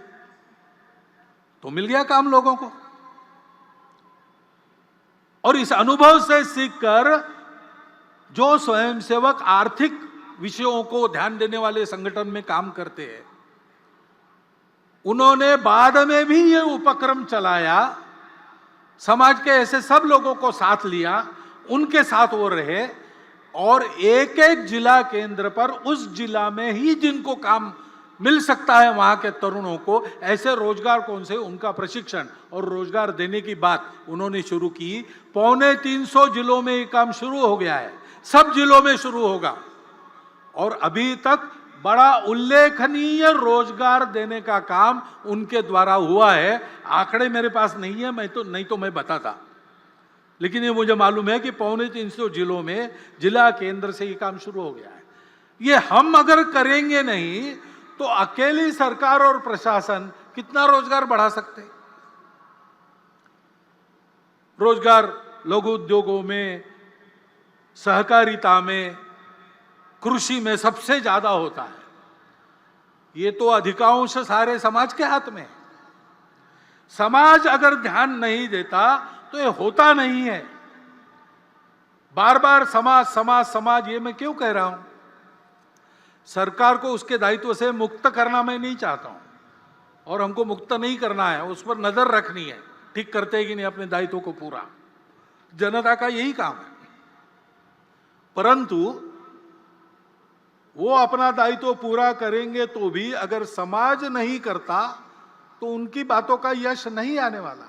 तो मिल गया काम लोगों को। और इस अनुभव से सीखकर जो स्वयंसेवक आर्थिक विषयों को ध्यान देने वाले संगठन में काम करते हैं। उन्होंने बाद में भी ये उपक्रम चलाया, समाज के ऐसे सब लोगों को साथ लिया, उनके साथ वो रहे और एक एक जिला केंद्र पर उस जिला में ही जिनको काम मिल सकता है वहां के तरुणों को ऐसे रोजगार कौन से उनका प्रशिक्षण और रोजगार देने की बात उन्होंने शुरू की। 350 जिलों में ये काम शुरू हो गया है, सब जिलों में शुरू होगा और अभी तक बड़ा उल्लेखनीय रोजगार देने का काम उनके द्वारा हुआ है। आंकड़े मेरे पास नहीं है, नहीं तो मैं बताता, लेकिन ये मुझे मालूम है कि 350 जिलों में जिला केंद्र से ये काम शुरू हो गया है। ये हम अगर करेंगे नहीं तो अकेली सरकार और प्रशासन कितना रोजगार बढ़ा सकते? रोजगार लघु उद्योगों में, सहकारिता में, कृषि में सबसे ज्यादा होता है। ये तो अधिकांश सारे समाज के हाथ में है। समाज अगर ध्यान नहीं देता तो ये होता नहीं है। बार बार समाज समाज समाज ये मैं क्यों कह रहा हूं? सरकार को उसके दायित्व से मुक्त करना मैं नहीं चाहता हूं और हमको मुक्त नहीं करना है, उस पर नजर रखनी है, ठीक करते हैं कि नहीं अपने दायित्व को पूरा। जनता का यही काम है। परंतु वो अपना दायित्व पूरा करेंगे तो भी अगर समाज नहीं करता तो उनकी बातों का यश नहीं आने वाला,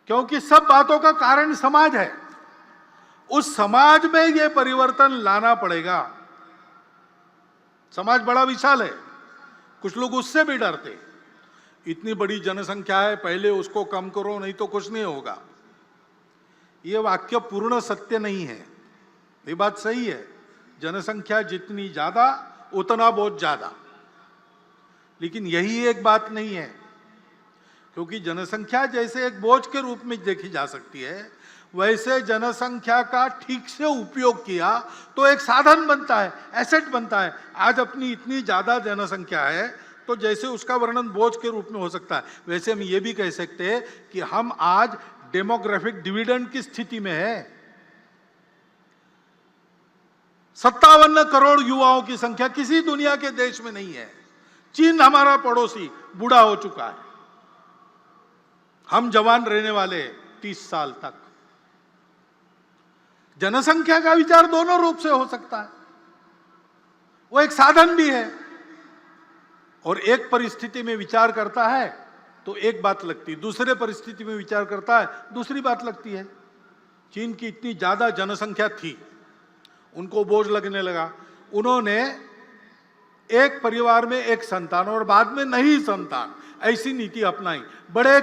क्योंकि सब बातों का कारण समाज है। उस समाज में यह परिवर्तन लाना पड़ेगा। समाज बड़ा विशाल है, कुछ लोग उससे भी डरते, इतनी बड़ी जनसंख्या है, पहले उसको कम करो नहीं तो कुछ नहीं होगा। यह वाक्य पूर्ण सत्य नहीं है। ये बात सही है, जनसंख्या जितनी ज्यादा उतना बहुत ज्यादा, लेकिन यही एक बात नहीं है, क्योंकि जनसंख्या जैसे एक बोझ के रूप में देखी जा सकती है, वैसे जनसंख्या का ठीक से उपयोग किया तो एक साधन बनता है, एसेट बनता है। आज अपनी इतनी ज्यादा जनसंख्या है तो जैसे उसका वर्णन बोझ के रूप में हो सकता है, वैसे हम ये भी कह सकते हैं कि हम आज डेमोग्राफिक डिविडेंड की स्थिति में है। 57 करोड़ युवाओं की संख्या किसी दुनिया के देश में नहीं है। चीन हमारा पड़ोसी बूढ़ा हो चुका है, हम जवान रहने वाले 30 साल तक। जनसंख्या का विचार दोनों रूप से हो सकता है, वो एक साधन भी है और एक परिस्थिति में विचार करता है तो एक बात लगती है, दूसरे परिस्थिति में विचार करता है दूसरी बात लगती है। चीन की इतनी ज्यादा जनसंख्या थी, उनको बोझ लगने लगा, उन्होंने एक परिवार में एक संतान और बाद में नहीं संतान ऐसी नीति अपनाई। बड़े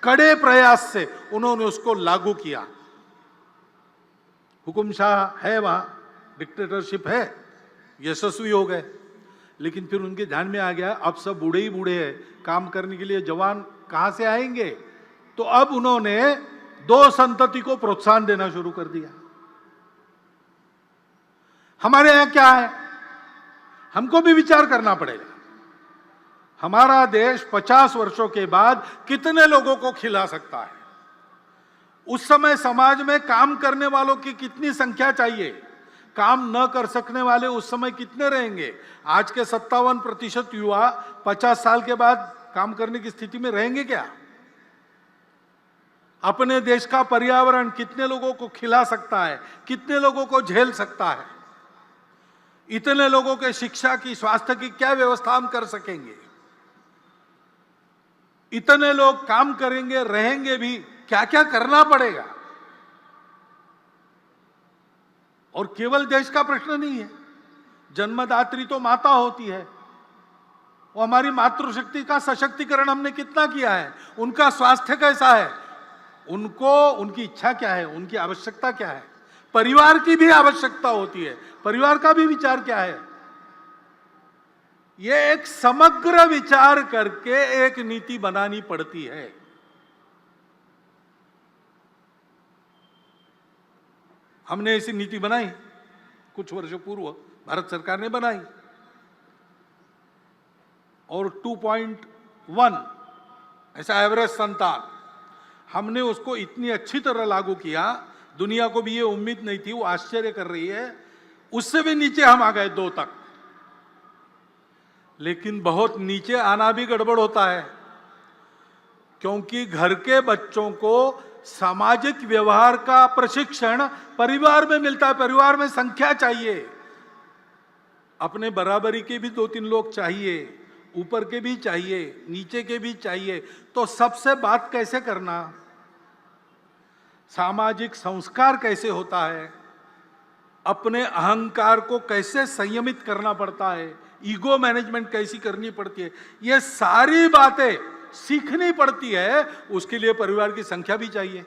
कड़े प्रयास से उन्होंने उसको लागू किया। हुकुमशाह है वहां, डिक्टेटरशिप है, यशस्वी हो गए। लेकिन फिर उनके ध्यान में आ गया अब सब बूढ़े ही बूढ़े हैं, काम करने के लिए जवान कहां से आएंगे? तो अब उन्होंने 2 संतति को प्रोत्साहन देना शुरू कर दिया। हमारे यहां क्या है, हमको भी विचार करना पड़ेगा। हमारा देश 50 वर्षों के बाद कितने लोगों को खिला सकता है? उस समय समाज में काम करने वालों की कितनी संख्या चाहिए? काम न कर सकने वाले उस समय कितने रहेंगे? आज के 57% युवा 50 साल के बाद काम करने की स्थिति में रहेंगे क्या? अपने देश का पर्यावरण कितने लोगों को खिला सकता है, कितने लोगों को झेल सकता है? इतने लोगों के शिक्षा की, स्वास्थ्य की क्या व्यवस्था हम कर सकेंगे? इतने लोग काम करेंगे, रहेंगे भी, क्या क्या करना पड़ेगा? और केवल देश का प्रश्न नहीं है, जन्मदात्री तो माता होती है, वो हमारी मातृशक्ति का सशक्तिकरण हमने कितना किया है? उनका स्वास्थ्य कैसा है? उनको, उनकी इच्छा क्या है, उनकी आवश्यकता क्या है? परिवार की भी आवश्यकता होती है, परिवार का भी विचार क्या है? यह एक समग्र विचार करके एक नीति बनानी पड़ती है। हमने ऐसी नीति बनाई, कुछ वर्षों पूर्व भारत सरकार ने बनाई और 2.1 ऐसा एवरेज संतान, हमने उसको इतनी अच्छी तरह लागू किया, दुनिया को भी ये उम्मीद नहीं थी, वो आश्चर्य कर रही है। उससे भी नीचे हम आ गए 2 तक। लेकिन बहुत नीचे आना भी गड़बड़ होता है, क्योंकि घर के बच्चों को सामाजिक व्यवहार का प्रशिक्षण परिवार में मिलता है। परिवार में संख्या चाहिए, अपने बराबरी के भी 2-3 लोग चाहिए, ऊपर के भी चाहिए, नीचे के भी चाहिए। तो सबसे बात कैसे करना, सामाजिक संस्कार कैसे होता है, अपने अहंकार को कैसे संयमित करना पड़ता है, ईगो मैनेजमेंट कैसी करनी पड़ती है, ये सारी बातें सीखनी पड़ती है। उसके लिए परिवार की संख्या भी चाहिए।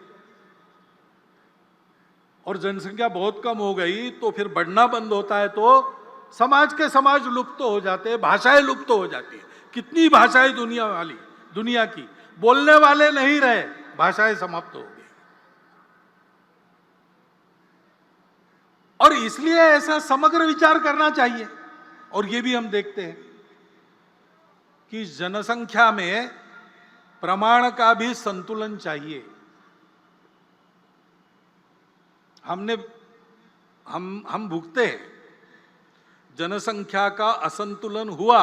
और जनसंख्या बहुत कम हो गई तो फिर बढ़ना बंद होता है, तो समाज के समाज लुप्त हो जाते हैं, भाषाएं लुप्त हो जाती है। कितनी भाषाएं दुनिया की बोलने वाले नहीं रहे, भाषाएं समाप्त हो गई। और इसलिए ऐसा समग्र विचार करना चाहिए। और ये भी हम देखते हैं कि जनसंख्या में प्रमाण का भी संतुलन चाहिए। हम भुगते हैं, जनसंख्या का असंतुलन हुआ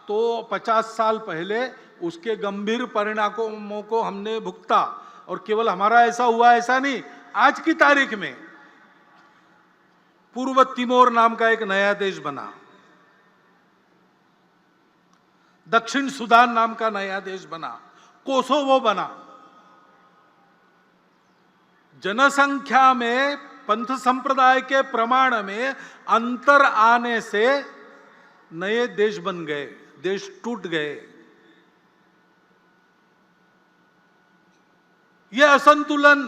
तो 50 साल पहले उसके गंभीर परिणामों को हमने भुगता। और केवल हमारा ऐसा हुआ ऐसा नहीं, आज की तारीख में पूर्व तिमोर नाम का एक नया देश बना, दक्षिण सुदान नाम का नया देश बना, कोसोवो बना। जनसंख्या में पंथ संप्रदाय के प्रमाण में अंतर आने से नए देश बन गए, देश टूट गए। यह असंतुलन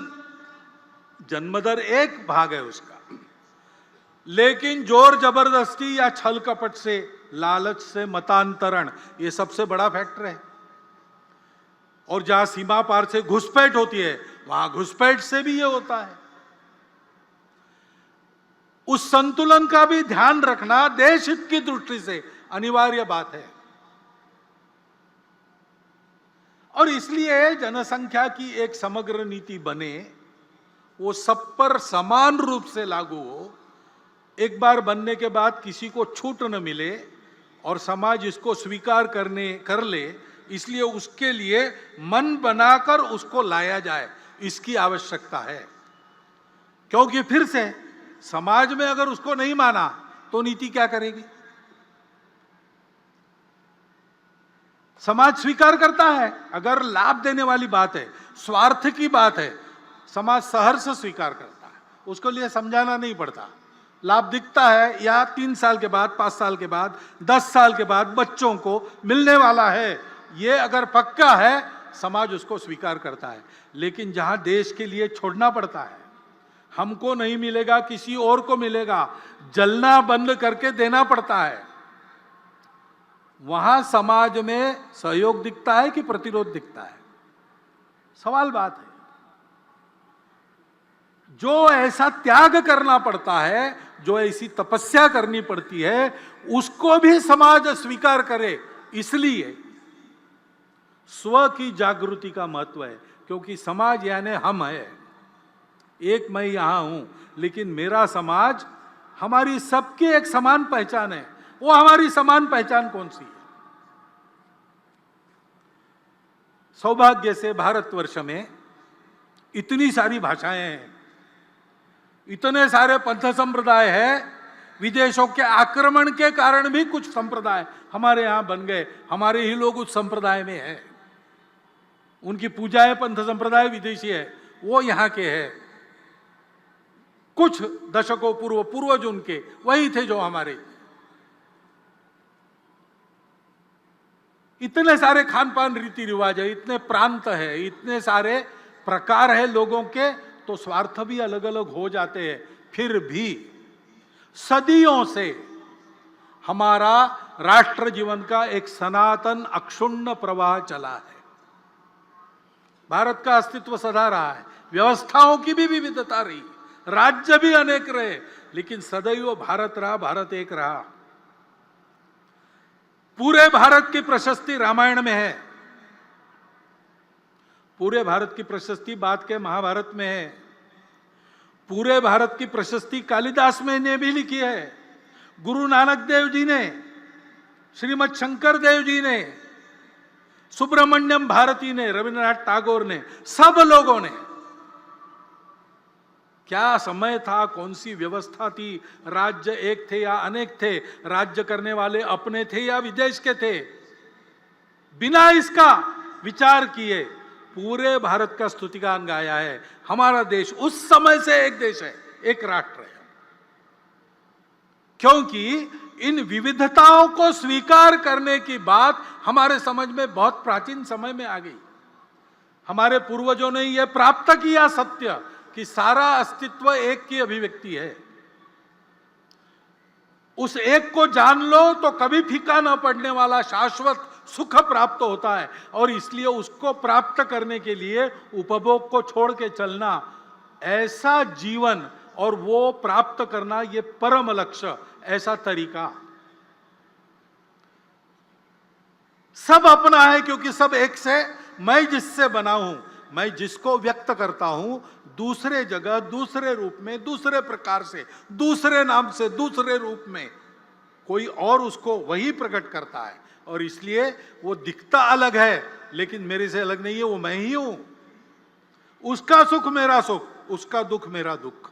जन्मदर एक भाग है उसका, लेकिन जोर जबरदस्ती या छल कपट से, लालच से मतांतरण, ये सबसे बड़ा फैक्टर है। और जहां सीमा पार से घुसपैठ होती है, वहां घुसपैठ से भी ये होता है। उस संतुलन का भी ध्यान रखना देश हित की दृष्टि से अनिवार्य बात है। और इसलिए जनसंख्या की एक समग्र नीति बने, वो सब पर समान रूप से लागू हो, एक बार बनने के बाद किसी को छूट न मिले और समाज इसको स्वीकार कर ले। इसलिए उसके लिए मन बनाकर उसको लाया जाए, इसकी आवश्यकता है। क्योंकि फिर से समाज में अगर उसको नहीं माना तो नीति क्या करेगी? समाज स्वीकार करता है, अगर लाभ देने वाली बात है, स्वार्थ की बात है, समाज सहर्ष स्वीकार करता है, उसको लिए समझाना नहीं पड़ता। लाभ दिखता है या 3 साल के बाद, 5 साल के बाद, 10 साल के बाद बच्चों को मिलने वाला है, ये अगर पक्का है, समाज उसको स्वीकार करता है। लेकिन जहां देश के लिए छोड़ना पड़ता है, हमको नहीं मिलेगा किसी और को मिलेगा, जलना बंद करके देना पड़ता है, वहां समाज में सहयोग दिखता है कि प्रतिरोध दिखता है? सवाल बात है। जो ऐसा त्याग करना पड़ता है, जो ऐसी तपस्या करनी पड़ती है, उसको भी समाज स्वीकार करे। इसलिए स्व की जागृति का महत्व है, क्योंकि समाज यानी हम है। एक मैं यहां हूं, लेकिन मेरा समाज, हमारी सबकी एक समान पहचान है। वो हमारी समान पहचान कौन सी है? सौभाग्य से भारतवर्ष में इतनी सारी भाषाएं हैं, इतने सारे पंथ संप्रदाय है। विदेशों के आक्रमण के कारण भी कुछ संप्रदाय हमारे यहां बन गए, हमारे ही लोग उस संप्रदाय में हैं। उनकी पूजाएं पंथ संप्रदाय विदेशी है, वो यहां के हैं। कुछ दशकों पूर्वज उनके वही थे जो हमारे। इतने सारे खान पान रीति रिवाज है, इतने प्रांत है, इतने सारे प्रकार है लोगों के, तो स्वार्थ भी अलग अलग हो जाते हैं। फिर भी सदियों से हमारा राष्ट्र जीवन का एक सनातन अक्षुण्ण प्रवाह चला है। भारत का अस्तित्व सदा रहा है, व्यवस्थाओं की भी विविधता रही, राज्य भी अनेक रहे, लेकिन सदैव भारत रहा, भारत एक रहा। पूरे भारत की प्रशस्ति रामायण में है, पूरे भारत की प्रशस्ति बाद के महाभारत में है। पूरे भारत की प्रशस्ति कालिदास में ने भी लिखी है, गुरु नानक देव जी ने, श्रीमद शंकर देव जी ने, सुब्रमण्यम भारती ने, रविन्द्रनाथ टैगोर ने, सब लोगों ने। क्या समय था, कौन सी व्यवस्था थी, राज्य एक थे या अनेक थे, राज्य करने वाले अपने थे या विदेश के थे, बिना इसका विचार किए पूरे भारत का स्तुतिगान गाया है। हमारा देश उस समय से एक देश है, एक राष्ट्र है, क्योंकि इन विविधताओं को स्वीकार करने की बात हमारे समझ में बहुत प्राचीन समय में आ गई। हमारे पूर्वजों ने यह प्राप्त किया सत्य कि सारा अस्तित्व एक की अभिव्यक्ति है। उस एक को जान लो तो कभी फीका न पड़ने वाला शाश्वत सुख प्राप्त होता है, और इसलिए उसको प्राप्त करने के लिए उपभोग को छोड़ के चलना, ऐसा जीवन और वो प्राप्त करना, ये परम लक्ष्य, ऐसा तरीका सब अपना है, क्योंकि सब एक से, मैं जिससे बना हूं, मैं जिसको व्यक्त करता हूं, दूसरे जगह, दूसरे रूप में, दूसरे प्रकार से, दूसरे नाम से, दूसरे रूप में कोई और उसको वही प्रकट करता है, और इसलिए वो दिखता अलग है लेकिन मेरे से अलग नहीं है, वो मैं ही हूं। उसका सुख मेरा सुख, उसका दुख मेरा दुख।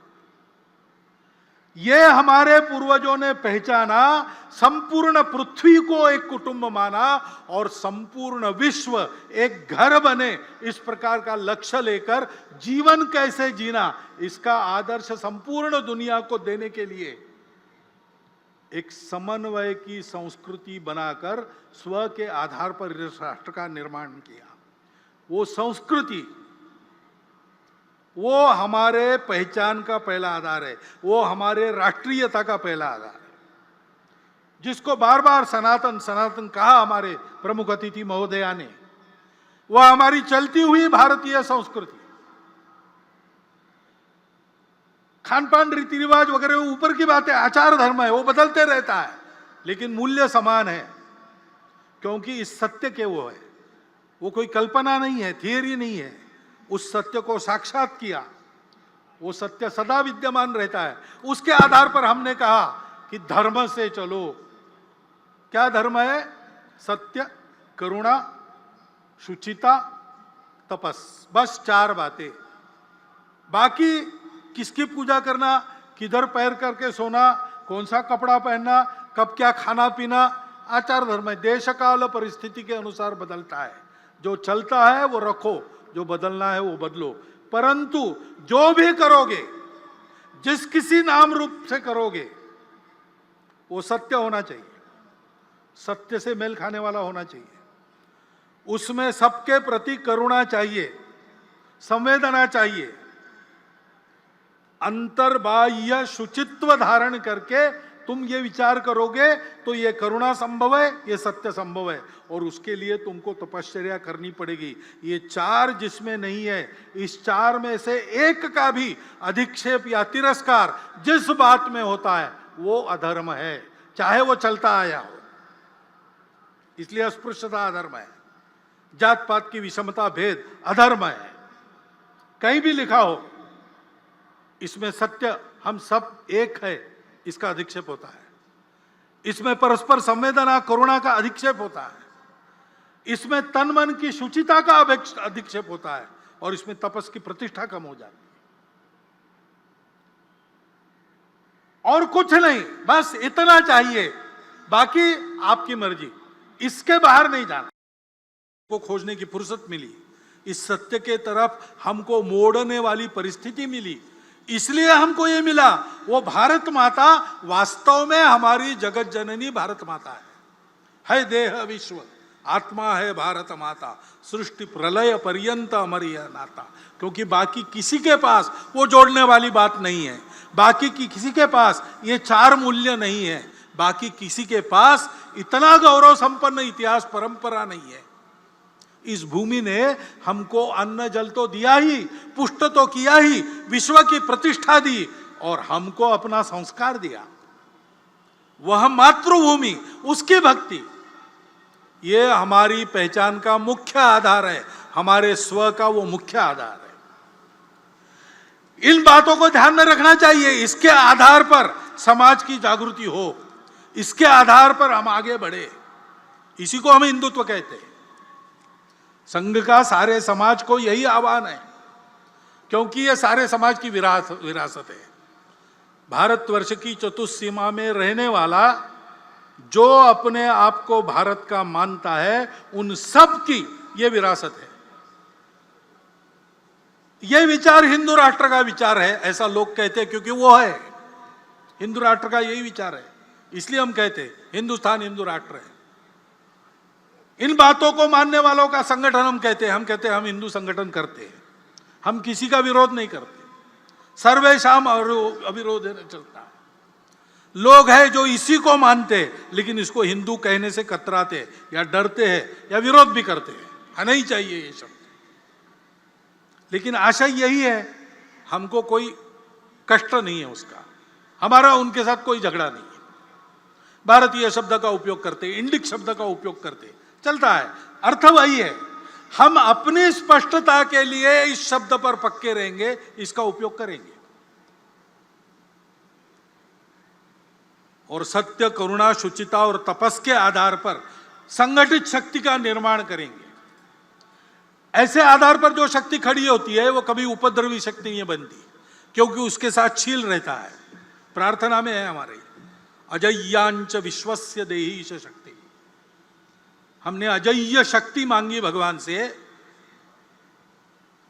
ये हमारे पूर्वजों ने पहचाना, संपूर्ण पृथ्वी को एक कुटुंब माना और संपूर्ण विश्व एक घर बने, इस प्रकार का लक्ष्य लेकर जीवन कैसे जीना, इसका आदर्श संपूर्ण दुनिया को देने के लिए एक समन्वय की संस्कृति बनाकर स्व के आधार पर इस राष्ट्र का निर्माण किया। वो संस्कृति, वो हमारे पहचान का पहला आधार है, वो हमारे राष्ट्रीयता का पहला आधार है, जिसको बार बार सनातन सनातन कहा हमारे प्रमुख अतिथि महोदया ने। वह हमारी चलती हुई भारतीय संस्कृति, खान पान, रीति रिवाज वगैरह ऊपर की बात है, आचार धर्म है, वो बदलते रहता है, लेकिन मूल्य समान है, क्योंकि इस सत्य के वो है, वो कोई कल्पना नहीं है, थियरी नहीं है, उस सत्य को साक्षात किया, वो सत्य सदा विद्यमान रहता है। उसके आधार पर हमने कहा कि धर्म से चलो। क्या धर्म है? सत्य, करुणा, शुचिता, तपस, बस 4 बातें। बाकी किसकी पूजा करना, किधर पैर करके सोना, कौन सा कपड़ा पहनना, कब क्या खाना पीना, आचार धर्म है, देश काल परिस्थिति के अनुसार बदलता है। जो चलता है वो रखो, जो बदलना है वो बदलो, परंतु जो भी करोगे, जिस किसी नाम रूप से करोगे, वो सत्य होना चाहिए, सत्य से मेल खाने वाला होना चाहिए, उसमें सबके प्रति करुणा चाहिए, संवेदना चाहिए, अंतर्बाह्य शुचित्व धारण करके तुम ये विचार करोगे तो ये करुणा संभव है, ये सत्य संभव है, और उसके लिए तुमको तपश्चर्या करनी पड़ेगी। ये 4 जिसमें नहीं है, इस 4 में से एक का भी अधिक्षेप या तिरस्कार जिस बात में होता है वो अधर्म है, चाहे वो चलता आया हो। इसलिए अस्पृश्यता अधर्म है, जात पात की विषमता भेद अधर्म है। कहीं भी लिखा हो इसमें सत्य हम सब एक है, इसका अधिक्षेप होता है। इसमें परस्पर संवेदना करुणा का अधिक्षेप होता है, इसमें तन मन की शुचिता का अधिक्षेप होता है, और इसमें तपस की प्रतिष्ठा कम हो जाती है। और कुछ नहीं, बस इतना चाहिए, बाकी आपकी मर्जी, इसके बाहर नहीं जाना। को खोजने की फुर्सत मिली, इस सत्य के तरफ हमको मोड़ने वाली परिस्थिति मिली, इसलिए हमको ये मिला। वो भारत माता वास्तव में हमारी जगत जननी भारत माता है देह विश्व, आत्मा है भारत माता, सृष्टि प्रलय पर्यंत अमर यह नाता। क्योंकि बाकी किसी के पास वो जोड़ने वाली बात नहीं है, बाकी की किसी के पास ये 4 मूल्य नहीं है, बाकी किसी के पास इतना गौरव संपन्न इतिहास परंपरा नहीं है। इस भूमि ने हमको अन्न जल तो दिया ही, पुष्ट तो किया ही, विश्व की प्रतिष्ठा दी, और हमको अपना संस्कार दिया। वह मातृभूमि, उसकी भक्ति, ये हमारी पहचान का मुख्य आधार है, हमारे स्व का वो मुख्य आधार है। इन बातों को ध्यान में रखना चाहिए। इसके आधार पर समाज की जागृति हो, इसके आधार पर हम आगे बढ़े। इसी को हम हिंदुत्व कहते हैं। संघ का सारे समाज को यही आह्वान है, क्योंकि ये सारे समाज की विरासत है। भारतवर्ष की चतुसीमा में रहने वाला जो अपने आप को भारत का मानता है, उन सब की ये विरासत है। ये विचार हिंदू राष्ट्र का विचार है, ऐसा लोग कहते हैं, क्योंकि वो है हिंदू राष्ट्र का यही विचार है। इसलिए हम कहते हैं हिंदुस्तान हिंदू राष्ट्र है। इन बातों को मानने वालों का संगठन हम कहते हैं हम हिंदू संगठन करते हैं। हम किसी का विरोध नहीं करते, सर्वेशाम अविरोध चलता है। लोग हैं जो इसी को मानते हैं, लेकिन इसको हिंदू कहने से कतराते या डरते हैं या विरोध भी करते हैं। नहीं चाहिए ये शब्द, लेकिन आशय यही है, हमको कोई कष्ट नहीं है उसका, हमारा उनके साथ कोई झगड़ा नहीं है। भारतीय शब्द का उपयोग करते, इंडिक शब्द का उपयोग करते, चलता है, अर्थ वही है। हम अपनी स्पष्टता के लिए इस शब्द पर पक्के रहेंगे, इसका उपयोग करेंगे और सत्य, करुणा, शुचिता और तपस के आधार पर संगठित शक्ति का निर्माण करेंगे। ऐसे आधार पर जो शक्ति खड़ी होती है वो कभी उपद्रवी शक्ति नहीं बनती, क्योंकि उसके साथ शील रहता है। प्रार्थना में है हमारे, अजय्यांच विश्वस्य देहीश शक्ति। हमने अजय्य शक्ति मांगी भगवान से,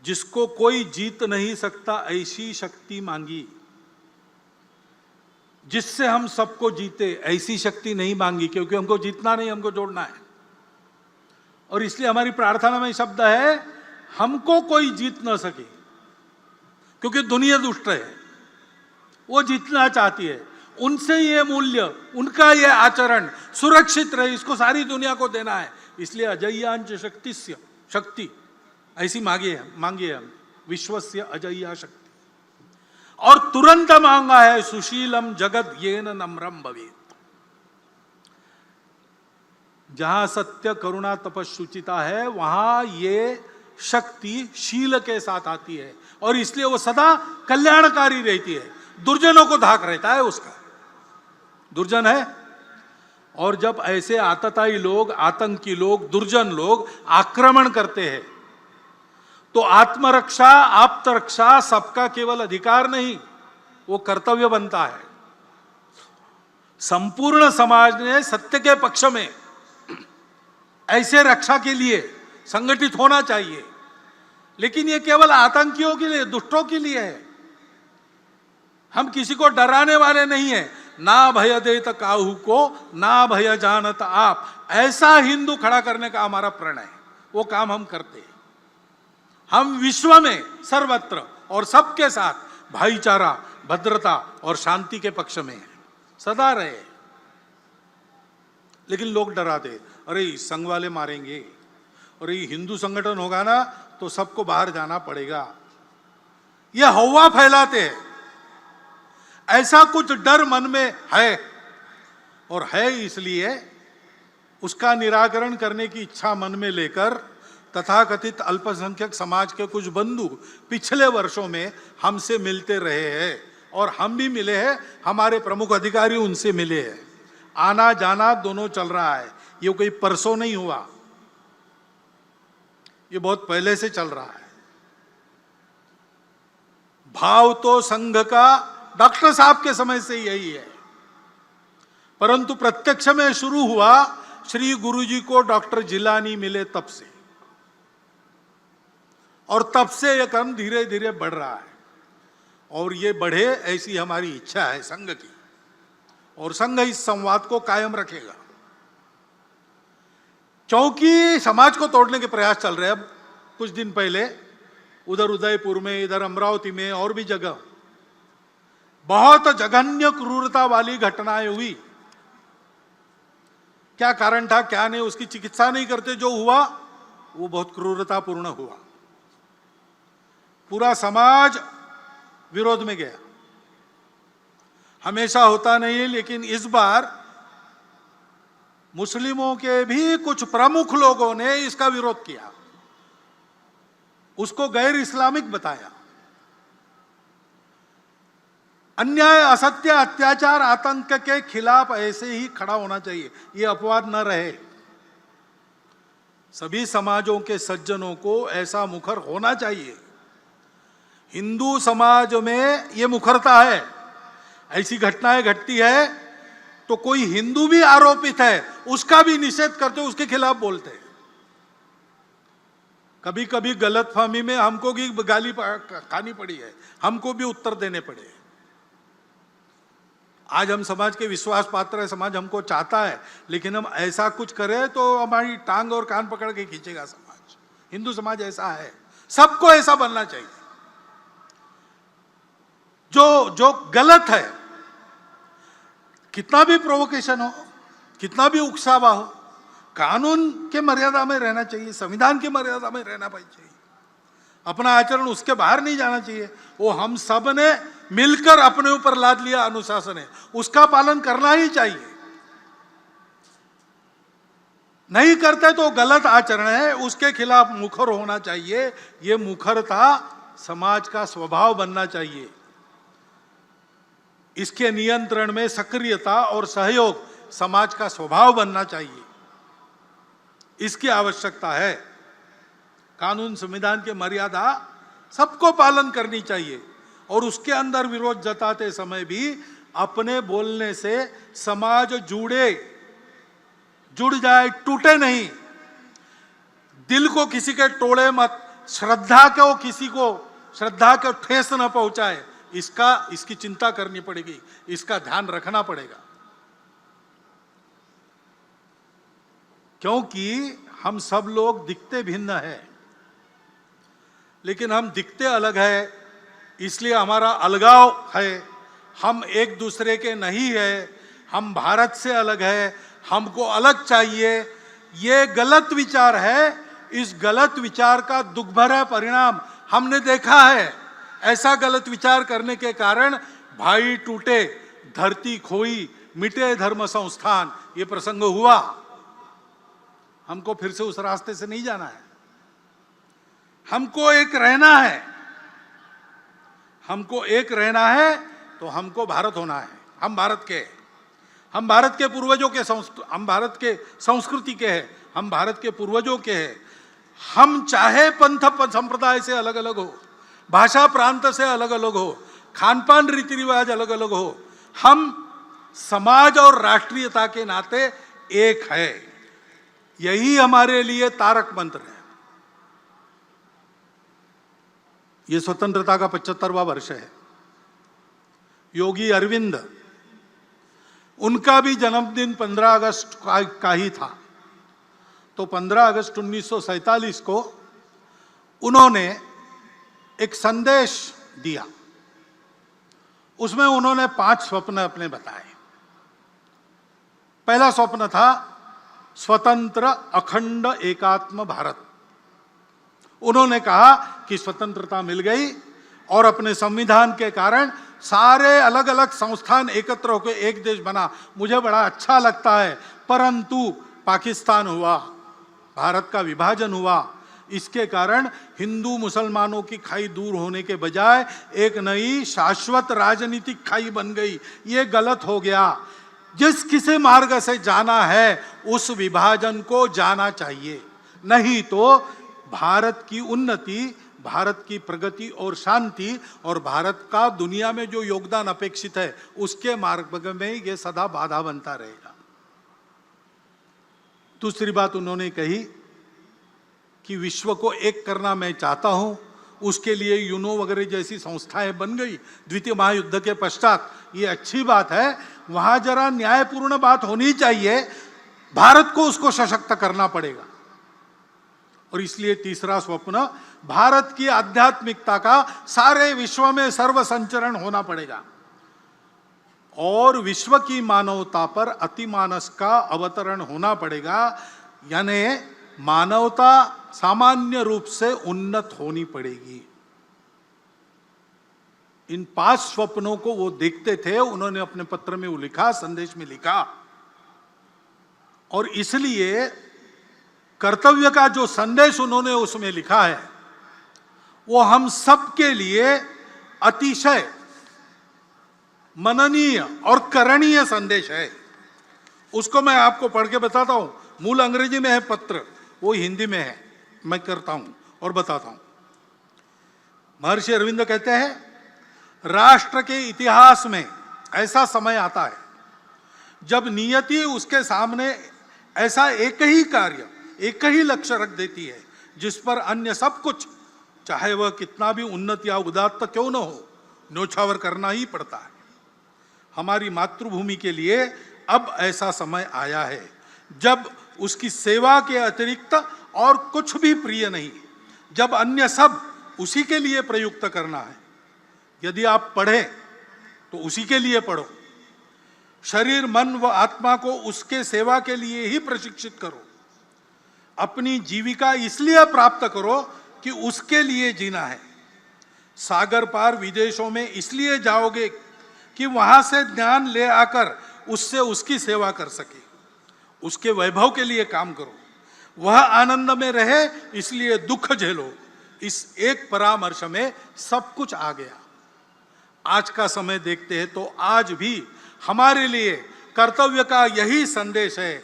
जिसको कोई जीत नहीं सकता ऐसी शक्ति मांगी। जिससे हम सबको जीते ऐसी शक्ति नहीं मांगी, क्योंकि हमको जीतना नहीं, हमको जोड़ना है। और इसलिए हमारी प्रार्थना में शब्द है, हमको कोई जीत ना सके, क्योंकि दुनिया दुष्ट है, वो जीतना चाहती है। उनसे ये मूल्य, उनका ये आचरण सुरक्षित रहे, इसको सारी दुनिया को देना है। इसलिए अजय्यांच शक्ति ऐसी मांगी है हम, विश्वस्य अजय्या शक्ति। और तुरंत मांगा है, सुशीलम जगत येन नम्रम भवेत्। जहां सत्य, करुणा, तपस, शुचिता है, वहां ये शक्ति शील के साथ आती है, और इसलिए वो सदा कल्याणकारी रहती है। दुर्जनों को धाक रहता है उसका, दुर्जन है। और जब ऐसे आतताई लोग, आतंकी लोग, दुर्जन लोग आक्रमण करते हैं, तो आत्मरक्षा, आप्तरक्षा सबका केवल अधिकार नहीं, वो कर्तव्य बनता है। संपूर्ण समाज ने सत्य के पक्ष में ऐसे रक्षा के लिए संगठित होना चाहिए। लेकिन ये केवल आतंकियों के लिए, दुष्टों के लिए है। हम किसी को डराने वाले नहीं है। ना भय देत काहू को, ना भय जानत आप, ऐसा हिंदू खड़ा करने का हमारा प्रण है। वो काम हम करते हैं। हम विश्व में सर्वत्र और सबके साथ भाईचारा, भद्रता और शांति के पक्ष में हैं, सदा रहे। लेकिन लोग डराते, अरे संघ वाले मारेंगे, अरे हिंदू संगठन होगा ना तो सबको बाहर जाना पड़ेगा। यह हवा फैलाते हैं। ऐसा कुछ डर मन में है, और है इसलिए उसका निराकरण करने की इच्छा मन में लेकर तथाकथित अल्पसंख्यक समाज के कुछ बंधु पिछले वर्षों में हमसे मिलते रहे हैं, और हम भी मिले हैं, हमारे प्रमुख अधिकारी उनसे मिले हैं। आना जाना दोनों चल रहा है। ये कोई परसों नहीं हुआ, ये बहुत पहले से चल रहा है। भाव तो संघ का डॉक्टर साहब के समय से यही है, परंतु प्रत्यक्ष में शुरू हुआ श्री गुरुजी को डॉक्टर जिलानी मिले तब से, और तब से यह क्रम धीरे धीरे बढ़ रहा है। और ये बढ़े ऐसी हमारी इच्छा है संघ की, और संघ इस संवाद को कायम रखेगा। क्योंकि समाज को तोड़ने के प्रयास चल रहे हैं। अब कुछ दिन पहले उधर उदयपुर में, इधर अमरावती में और भी जगह बहुत जघन्य क्रूरता वाली घटनाएं हुई। क्या कारण था, क्या नहीं, उसकी चिकित्सा नहीं करते। जो हुआ वो बहुत क्रूरतापूर्ण हुआ। पूरा समाज विरोध में गया। हमेशा होता नहीं है, लेकिन इस बार मुस्लिमों के भी कुछ प्रमुख लोगों ने इसका विरोध किया, उसको गैर इस्लामिक बताया। अन्याय, असत्य, अत्याचार, आतंक के खिलाफ ऐसे ही खड़ा होना चाहिए, ये अपवाद न रहे। सभी समाजों के सज्जनों को ऐसा मुखर होना चाहिए। हिंदू समाज में ये मुखरता है। ऐसी घटनाएं घटती है तो कोई हिंदू भी आरोपित है, उसका भी निषेध करते, उसके खिलाफ बोलते हैं। कभी कभी गलतफहमी में हमको भी गाली खानी पड़ी है, हमको भी उत्तर देने पड़े। आज हम समाज के विश्वास पात्र है, समाज हमको चाहता है, लेकिन हम ऐसा कुछ करें तो हमारी टांग और कान पकड़ के खींचेगा समाज। हिंदू समाज ऐसा है, सबको ऐसा बनना चाहिए। जो गलत है, कितना भी प्रोवोकेशन हो, कितना भी उकसावा हो, कानून के मर्यादा में रहना चाहिए, संविधान की मर्यादा में रहना चाहिए। अपना आचरण उसके बाहर नहीं जाना चाहिए। वो हम सब ने मिलकर अपने ऊपर लाद लिया अनुशासन है, उसका पालन करना ही चाहिए। नहीं करते तो गलत आचरण है, उसके खिलाफ मुखर होना चाहिए। ये मुखरता समाज का स्वभाव बनना चाहिए। इसके नियंत्रण में सक्रियता और सहयोग समाज का स्वभाव बनना चाहिए। इसकी आवश्यकता है। कानून, संविधान की मर्यादा सबको पालन करनी चाहिए और उसके अंदर विरोध जताते समय भी अपने बोलने से समाज जुड़ जाए, टूटे नहीं। दिल को किसी के तोड़े मत, श्रद्धा को ठेस न पहुंचाए। इसकी चिंता करनी पड़ेगी, इसका ध्यान रखना पड़ेगा। क्योंकि हम सब लोग दिखते भिन्न हैं, लेकिन हम दिखते अलग है, इसलिए हमारा अलगाव है। हम एक दूसरे के नहीं है, हम भारत से अलग है, हमको अलग चाहिए। ये गलत विचार है। इस गलत विचार का दुख भरा परिणाम हमने देखा है। ऐसा गलत विचार करने के कारण भाई टूटे, धरती खोई, मिटे धर्म संस्थान, ये प्रसंग हुआ। हमको फिर से उस रास्ते से नहीं जाना है। हमको एक रहना है। हमको एक रहना है तो हमको भारत होना है। हम भारत के पूर्वजों के हम भारत के संस्कृति के हैं, हम भारत के पूर्वजों के हैं। हम चाहे पंथ संप्रदाय से अलग अलग हो, भाषा प्रांत से अलग अलग हो, खान पान रीति रिवाज अलग अलग हो, हम समाज और राष्ट्रीयता के नाते एक है। यही हमारे लिए तारक मंत्र है। ये स्वतंत्रता का 75वां वर्ष है। योगी अरविंद, उनका भी जन्मदिन 15 अगस्त का ही था। तो 15 अगस्त 1947 को उन्होंने एक संदेश दिया। उसमें उन्होंने 5 स्वप्न अपने बताए। पहला स्वप्न था स्वतंत्र अखंड एकात्म भारत। उन्होंने कहा कि स्वतंत्रता मिल गई और अपने संविधान के कारण सारे अलग अलग संस्थान एकत्र होकर एक देश बना। मुझे बड़ा अच्छा लगता है, परंतु पाकिस्तान हुआ, भारत का विभाजन हुआ। इसके कारण हिंदू मुसलमानों की खाई दूर होने के बजाय एक नई शाश्वत राजनीतिक खाई बन गई। ये गलत हो गया। जिस किसी मार्ग से जाना है उस विभाजन को जाना चाहिए, नहीं तो भारत की उन्नति, भारत की प्रगति और शांति और भारत का दुनिया में जो योगदान अपेक्षित है उसके मार्ग में ये सदा बाधा बनता रहेगा। दूसरी बात उन्होंने कही कि विश्व को एक करना मैं चाहता हूं। उसके लिए यूनो वगैरह जैसी संस्थाएं बन गई द्वितीय महायुद्ध के पश्चात। ये अच्छी बात है, वहां जरा न्यायपूर्ण बात होनी चाहिए। भारत को उसको सशक्त करना पड़ेगा। और इसलिए तीसरा स्वप्न, भारत की आध्यात्मिकता का सारे विश्व में सर्व संचरण होना पड़ेगा और विश्व की मानवता पर अतिमानस का अवतरण होना पड़ेगा। यानी मानवता सामान्य रूप से उन्नत होनी पड़ेगी। इन 5 स्वप्नों को वो देखते थे। उन्होंने अपने पत्र में वो लिखा, संदेश में लिखा। और इसलिए कर्तव्य का जो संदेश उन्होंने उसमें लिखा है वो हम सब के लिए अतिशय मननीय और करणीय संदेश है। उसको मैं आपको पढ़ के बताता हूं। मूल अंग्रेजी में है पत्र, वो हिंदी में है, मैं करता हूं और बताता हूं। महर्षि अरविंद कहते हैं, राष्ट्र के इतिहास में ऐसा समय आता है जब नियति उसके सामने ऐसा एक ही कार्य, एक ही लक्ष्य रख देती है जिस पर अन्य सब कुछ, चाहे वह कितना भी उन्नत या उदात्त क्यों न हो, न्योछावर करना ही पड़ता है। हमारी मातृभूमि के लिए अब ऐसा समय आया है जब उसकी सेवा के अतिरिक्त और कुछ भी प्रिय नहीं, जब अन्य सब उसी के लिए प्रयुक्त करना है। यदि आप पढ़ें तो उसी के लिए पढ़ो। शरीर, मन व आत्मा को उसके सेवा के लिए ही प्रशिक्षित करो। अपनी जीविका इसलिए प्राप्त करो कि उसके लिए जीना है। सागर पार विदेशों में इसलिए जाओगे कि वहां से ज्ञान ले आकर उससे उसकी सेवा कर सके। उसके वैभव के लिए काम करो। वह आनंद में रहे इसलिए दुख झेलो। इस एक परामर्श में सब कुछ आ गया। आज का समय देखते हैं तो आज भी हमारे लिए कर्तव्य का यही संदेश है।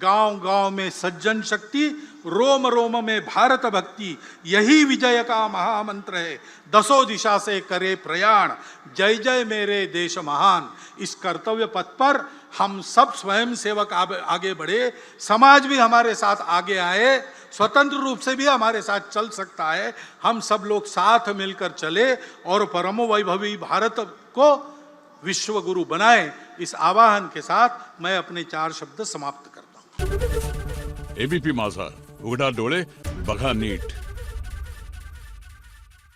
गांव गांव में सज्जन शक्ति, रोम रोम में भारत भक्ति, यही विजय का महामंत्र है। दसों दिशा से करे प्रयाण, जय जय मेरे देश महान। इस कर्तव्य पथ पर हम सब स्वयं सेवक आगे बढ़े। समाज भी हमारे साथ आगे आए, स्वतंत्र रूप से भी हमारे साथ चल सकता है। हम सब लोग साथ मिलकर चले और परम वैभवी भारत को विश्व गुरु बनाए। इस आवाहन के साथ मैं अपने 4 शब्द समाप्त करता हूं। एबीपी माझा, उघडा डोळे बघा नीट।